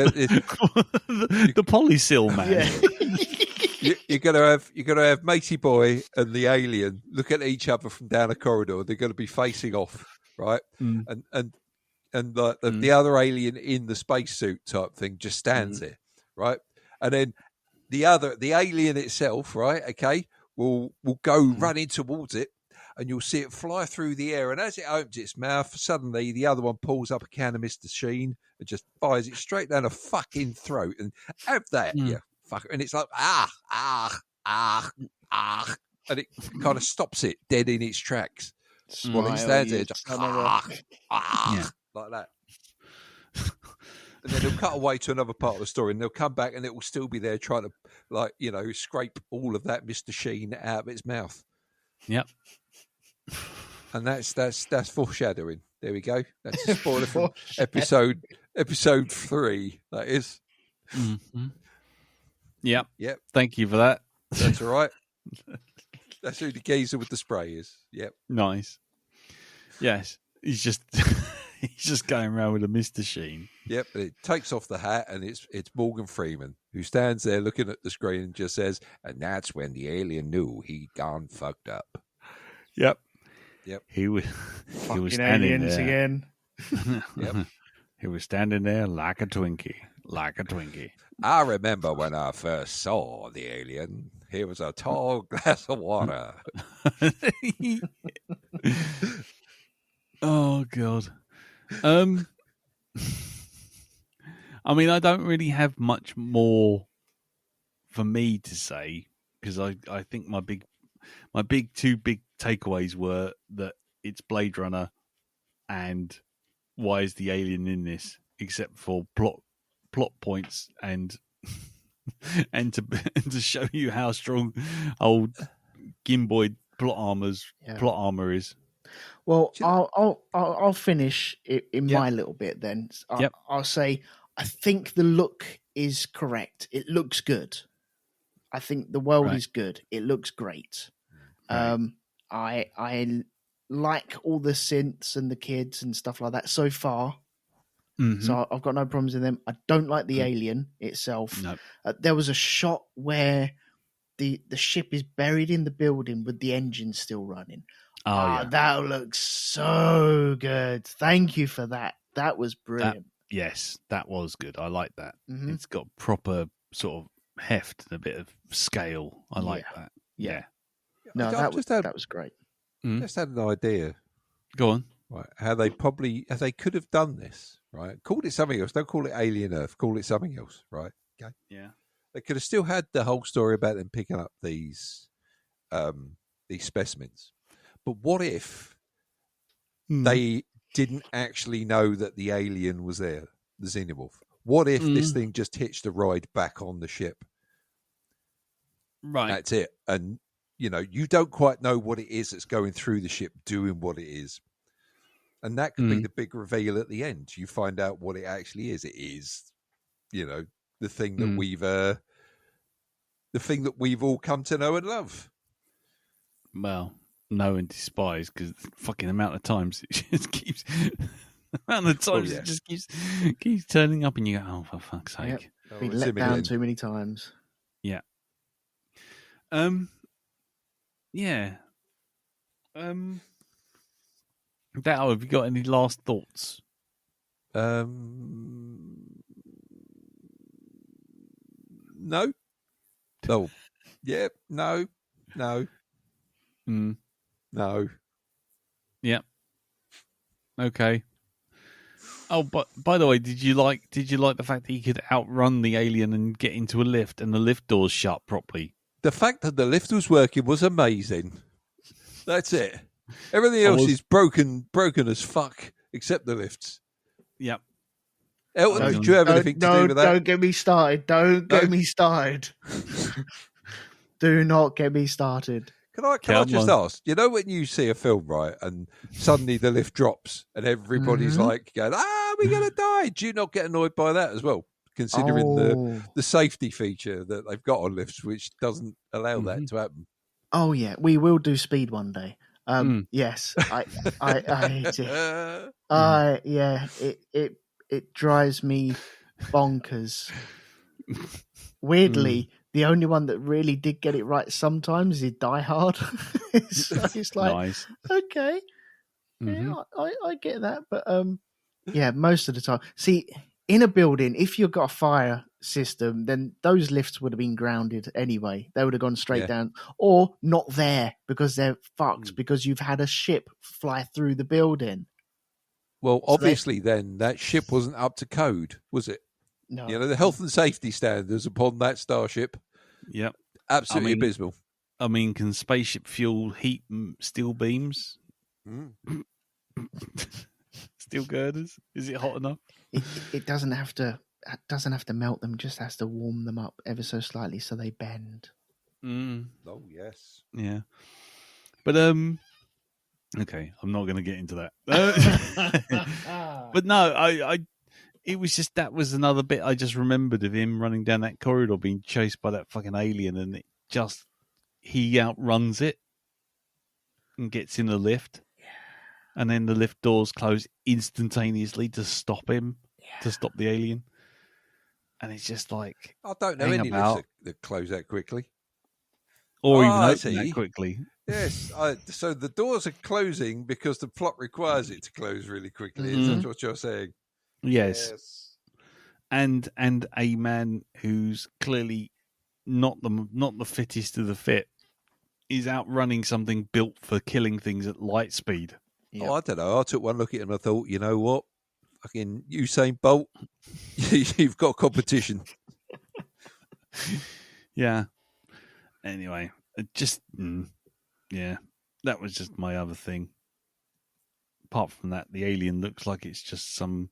polysil man. Yeah. You're going to have Matey Boy and the alien look at each other from down a corridor. They're going to be facing off, right? And the other alien in the spacesuit type thing just stands there, right? And then the alien itself, right? Okay, will go running towards it. And you'll see it fly through the air. And as it opens its mouth, suddenly the other one pulls up a can of Mr. Sheen and just fires it straight down a fucking throat. And have that, fuck. And it's like, and it kind of stops it dead in its tracks. Smile, while it stands there, just like that. And then they'll cut away to another part of the story, and they'll come back, and it will still be there trying to, scrape all of that Mr. Sheen out of its mouth. Yep. And that's foreshadowing. There we go. That's a spoiler from episode 3. That is. Mm-hmm. Yep. Yep. Thank you for that. That's all right. That's who the geezer with the spray is. Yep. Nice. Yes. He's just going around with a Mr. Sheen. Yep. And it takes off the hat, and it's Morgan Freeman who stands there looking at the screen and just says, "And that's when the alien knew he'd gone fucked up." Yep. He was standing aliens there again. Yep. He was standing there like a Twinkie. I remember when I first saw the alien. He was a tall glass of water. Oh God. I mean, I don't really have much more for me to say because I think my two big takeaways were that it's Blade Runner and why is the alien in this except for plot points and and to show you how strong old Gimboid plot armor is. Well, I'll finish in my little bit then. I'll say I think the look is correct. It looks good. I think the world is good. It looks great. Right. I like all the synths and the kids and stuff like that so far. Mm-hmm. So I've got no problems with them. I don't like the alien itself. No. There was a shot where the ship is buried in the building with the engine still running. That looks so good. Thank you for that. That was brilliant. That was good. I like that. Mm-hmm. It's got proper sort of heft and a bit of scale. I like that. Yeah. No, that was great. Just had an idea. Go on. Right, how they could have done this, right? Called it something else. Don't call it Alien Earth. Call it something else, right? Okay. Yeah. They could have still had the whole story about them picking up these specimens. But what if they didn't actually know that the alien was there, the Xenomorph? What if this thing just hitched a ride back on the ship? Right. That's it. And you don't quite know what it is that's going through the ship doing what it is. And that could be the big reveal at the end. You find out what it actually is. It is, the thing that we've all come to know and love. Well, know and despise, because the fucking amount of times it just keeps it just keeps turning up, and you go, oh, for fuck's sake. Yep. Been let down too many times. Yeah. Yeah. Dal, have you got any last thoughts? No. Oh, yeah. No. No. No. Yeah. Okay. Oh, but by the way, did you like the fact that he could outrun the alien and get into a lift, and the lift doors shut properly? The fact that the lift was working was amazing. That's it. Everything else is broken as fuck, except the lifts. Yep. Elton, did you have anything to do with that? Don't get me started. Get me started. Do not get me started. Can I just ask? When you see a film, right, and suddenly the lift drops and everybody's like going, we're going to die. Do you not get annoyed by that as well? Considering the safety feature that they've got on lifts, which doesn't allow that to happen. Oh, yeah. We will do speed one day. Yes. I hate it. It drives me bonkers. Weirdly, the only one that really did get it right sometimes is Die Hard. So it's like, nice. Okay, yeah, I get that, but most of the time, see, in a building, if you've got a fire system, then those lifts would have been grounded anyway. They would have gone straight down, or not there because they're fucked because you've had a ship fly through the building. Well, obviously, then that ship wasn't up to code, was it? No. The health and safety standards upon that starship. Yep. Absolutely abysmal. I mean, can spaceship fuel heat steel beams? Steel girders? Is it hot enough? It doesn't have to melt them, just has to warm them up ever so slightly so they bend. Oh, yes. Yeah. But okay, I'm not going to get into that. But no, I it was just, that was another bit I just remembered of him running down that corridor being chased by that fucking alien, and he outruns it and gets in the lift, and then the lift doors close instantaneously to stop him, to stop the alien. And it's just like, I don't know any lifts that close that quickly. Or even open that quickly. Yes, so the doors are closing because the plot requires it to close really quickly. Is that what you're saying? Yes. And a man who's clearly not the fittest of the fit is outrunning something built for killing things at light speed. Yep. Oh, I don't know. I took one look at him and I thought, you know what? Fucking Usain Bolt, you've got competition. Yeah. Anyway, that was just my other thing. Apart from that, the alien looks like it's just some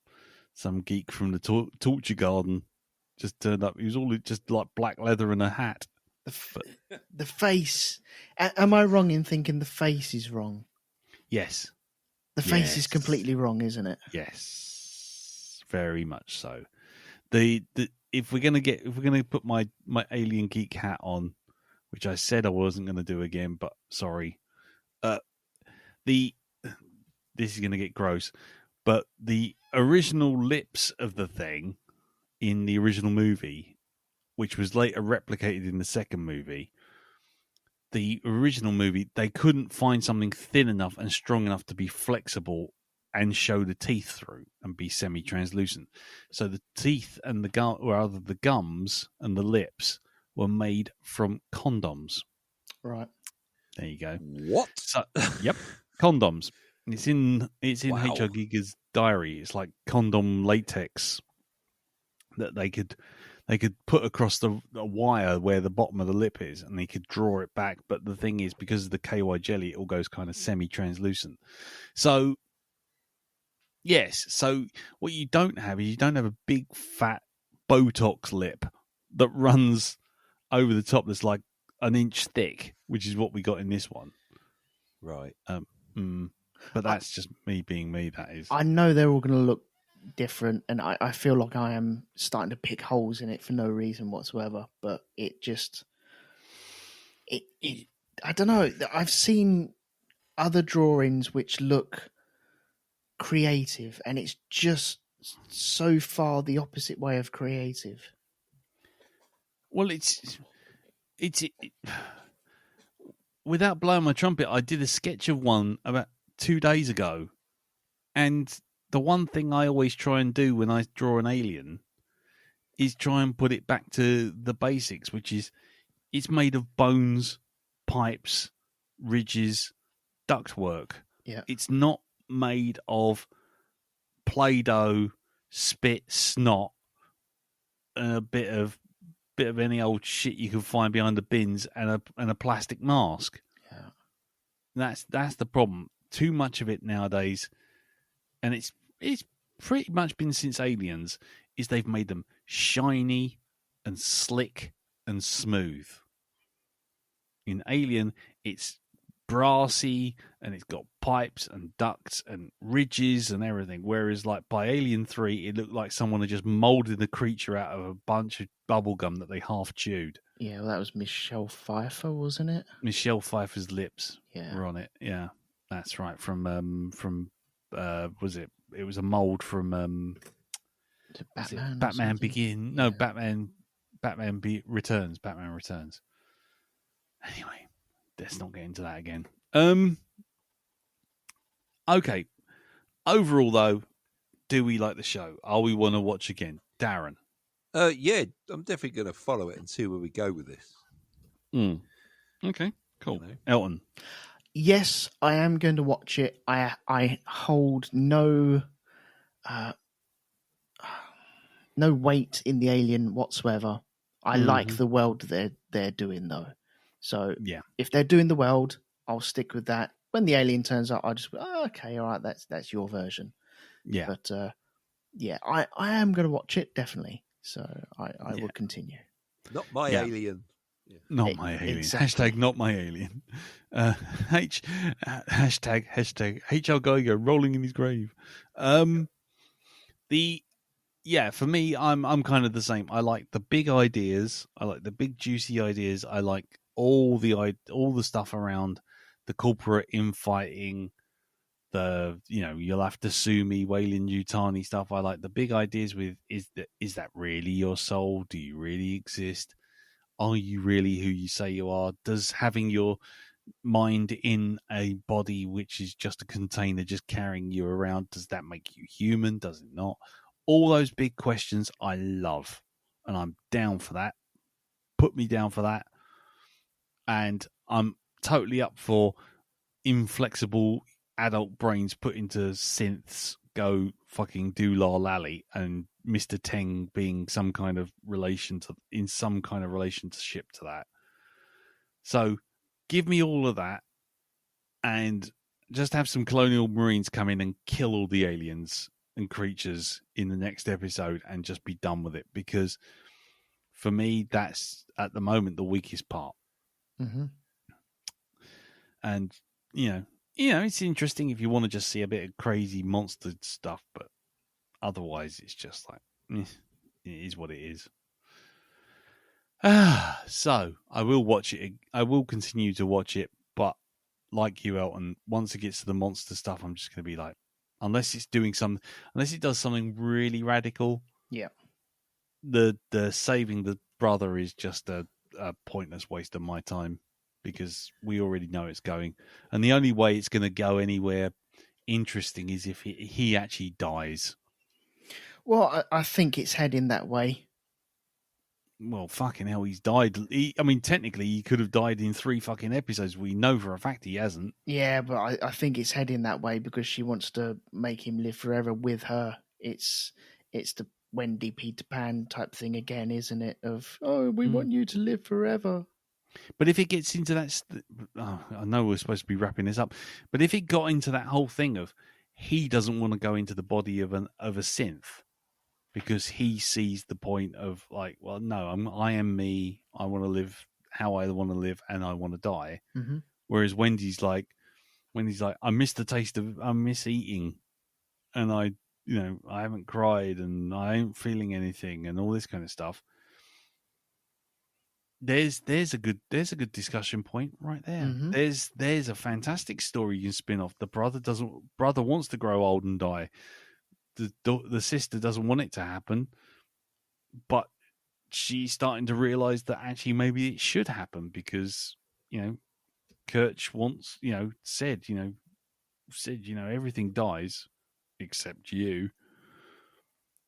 geek from the torture garden just turned up. He was all just like black leather and a hat. The face. Am I wrong in thinking the face is wrong? Yes. The face is completely wrong, isn't it? Yes. Very much so. If we're gonna put my alien geek hat on, which I said I wasn't gonna do again, but sorry. This is gonna get gross. But the original lips of the thing in the original movie, which was later replicated in the second movie, the original movie, they couldn't find something thin enough and strong enough to be flexible and show the teeth through and be semi-translucent. So the teeth and the gums and the lips were made from condoms. Right. There you go. What? So, yep, condoms. It's in H.R. Giger's diary. It's like condom latex that they could put across the wire where the bottom of the lip is, and they could draw it back. But the thing is, because of the KY jelly, it all goes kind of semi-translucent. So, yes. So what you don't have is a big fat Botox lip that runs over the top. That's like an inch thick, which is what we got in this one. Right. But that's just me being me. That is. I know they're all going to look different, and I feel like I am starting to pick holes in it for no reason whatsoever. But it just, I don't know. I've seen other drawings which look creative, and it's just so far the opposite way of creative. Well, without blowing my trumpet, I did a sketch of one about 2 days ago, and the one thing I always try and do when I draw an alien is try and put it back to the basics, which is it's made of bones, pipes, ridges, ductwork. Yeah. It's not made of Play-Doh, spit, snot, and a bit of any old shit you can find behind the bins and a plastic mask. Yeah. That's the problem. Too much of it nowadays, and it's pretty much been since Aliens, is they've made them shiny and slick and smooth. In Alien, it's brassy and it's got pipes and ducts and ridges and everything. Whereas, like by Alien 3, it looked like someone had just molded the creature out of a bunch of bubble gum that they half chewed. Yeah, well, that was Michelle Pfeiffer, wasn't it? Michelle Pfeiffer's lips Yeah. were on it. Yeah, that's right. From was it? It was a mold from Batman. Batman Begin. No, Yeah. Batman Returns. Batman Returns. Anyway, let's not get into that again. Okay. Overall, though, do we like the show? Are we want to watch again, Darren? Yeah, I'm definitely going to follow it and see where we go with this. Okay, cool. You know. Elton. Yes, I am going to watch it. I hold no weight in the Alien whatsoever. I like the world they're doing though. So Yeah, if they're doing the world, I'll stick with that. When the alien turns up, I'll just be, okay, all right, that's your version. yeah. But yeah, I am going to watch it definitely. So I will continue. Not my Yeah. alien. Yeah. Not my alien. Exactly. Hashtag not my alien. Hashtag HR Geiger rolling in his grave. For me, I'm kind of the same. I like the big ideas. I like the big juicy ideas. I like all the stuff around the corporate infighting. The you'll have to sue me, Wayland Yutani stuff. I like the big ideas with is that really your soul? Do you really exist? Are you really who you say you are? Does having your mind in a body which is just a container just carrying you around, does that make you human? Does it not? All those big questions I love, and I'm down for that. Put me down for that. And I'm totally up for inflexible adult brains put into synths go fucking do la lally, and Mr. Teng being some kind of relationship to that. So give me all of that and just have some colonial marines come in and kill all the aliens and creatures in the next episode and just be done with it, because for me that's at the moment the weakest part. Mm-hmm. And it's interesting if you want to just see a bit of crazy monster stuff, but otherwise it's just like it is what it is. So I will watch it. I will continue to watch it, but like you, Elton, once it gets to the monster stuff, I'm just going to be like, unless it does something really radical. Yeah. The saving the brother is just a pointless waste of my time, because we already know it's going, and the only way it's going to go anywhere interesting is if he actually dies. Well, I think it's heading that way. Well, fucking hell, he's died. Technically, he could have died in 3 fucking episodes. We know for a fact he hasn't. Yeah, but I think it's heading that way because she wants to make him live forever with her. It's the Wendy Peter Pan type thing again, isn't it? Of, we want you to live forever. But if it gets into that, I know we're supposed to be wrapping this up, but if it got into that whole thing of he doesn't want to go into the body of a synth because he sees the point of like, well, no, I am me. I want to live how I want to live and I want to die. Mm-hmm. Whereas Wendy's like, I miss the taste of, I miss eating, and I haven't cried and I ain't feeling anything and all this kind of stuff. There's a good discussion point right there. Mm-hmm. There's a fantastic story you can spin off. The brother wants to grow old and die. The sister doesn't want it to happen, but she's starting to realize that actually maybe it should happen because Kirch wants said everything dies except you,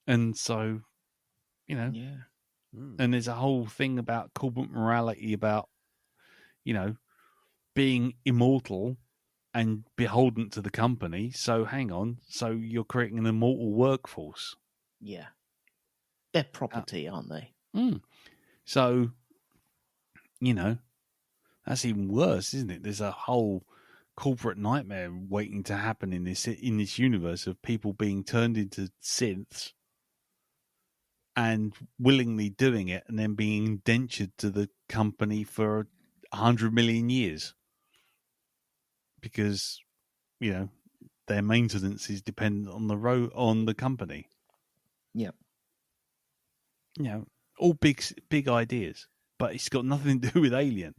and so Yeah. and there's a whole thing about corporate morality about being immortal and beholden to the company. So hang on, so you're creating an immortal workforce. Yeah. They're property, aren't they? So that's even worse, isn't it? There's a whole corporate nightmare waiting to happen in this universe of people being turned into synths and willingly doing it and then being indentured to the company for 100 million years because their maintenance is dependent on the company. Yeah. All big ideas, but it's got nothing to do with Alien.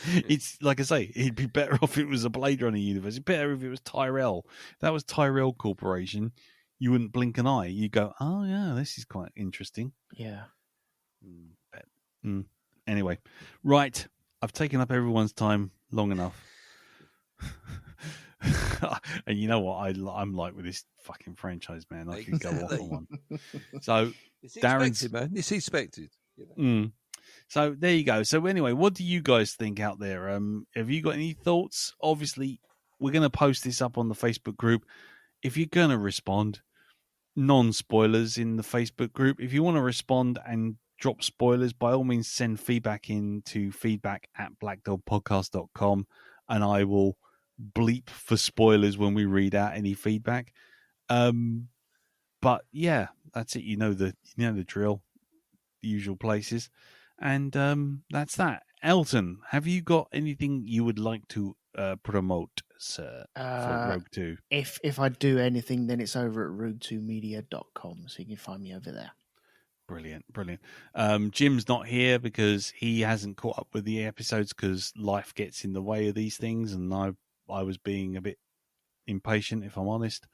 It's like I say, it'd be better off if it was a Blade Runner universe. It'd be better if it was Tyrell. If that was Tyrell Corporation, you wouldn't blink an eye. You go, oh yeah, this is quite interesting. Yeah. Anyway, right. I've taken up everyone's time long enough. And you know what I'm like with this fucking franchise, man. I could go off on one. So It's Darren's expected, man. It's expected. So there you go. So anyway, what do you guys think out there? Have you got any thoughts? Obviously, we're going to post this up on the Facebook group. If you're going to respond, non-spoilers in the Facebook group. If you want to respond and drop spoilers, by all means, send feedback into feedback@blackdogpodcast.com, and I will bleep for spoilers when we read out any feedback. But yeah, that's it. You know the drill, the usual places. And that's that. Elton, have you got anything you would like to promote, sir, for Rogue 2? If I do anything, then it's over at rogue2media.com, so you can find me over there. Brilliant. Jim's not here because he hasn't caught up with the episodes because life gets in the way of these things, and I was being a bit impatient, if I'm honest.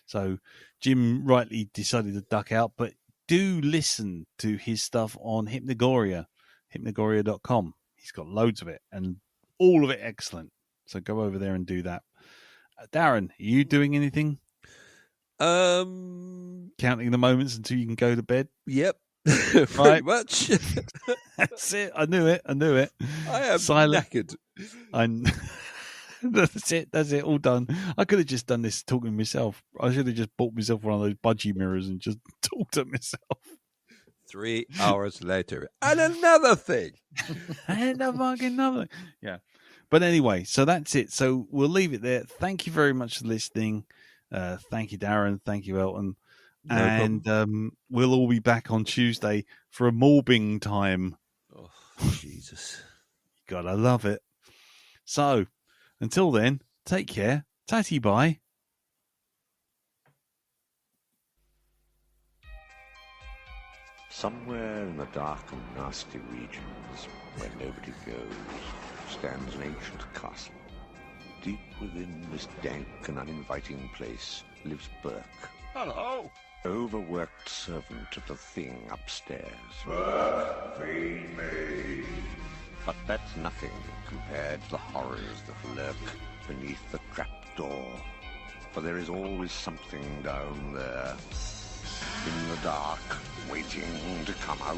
So Jim rightly decided to duck out, but do listen to his stuff on hypnagoria.com. He's got loads of it, and all of it excellent. So go over there and do that. Darren, are you doing anything? Counting the moments until you can go to bed? Yep. Right. Much. That's it. I knew it. I am knackered. That's it. All done. I could have just done this talking to myself. I should have just bought myself one of those budgie mirrors and just talked to myself. 3 hours later. And another thing. And a fucking another. Yeah. But anyway, so that's it. So we'll leave it there. Thank you very much for listening. Thank you, Darren. Thank you, Elton. No and we'll all be back on Tuesday for a morbing time. Oh, Jesus. You gotta love it. So, until then, take care. Tatty bye. Somewhere in the dark and nasty regions where nobody goes stands an ancient castle. Deep within this dank and uninviting place lives Burke. Hello. Overworked servant of the thing upstairs. Burke, feed me. But that's nothing compared to the horrors that lurk beneath the trapdoor. For there is always something down there, in the dark, waiting to come out.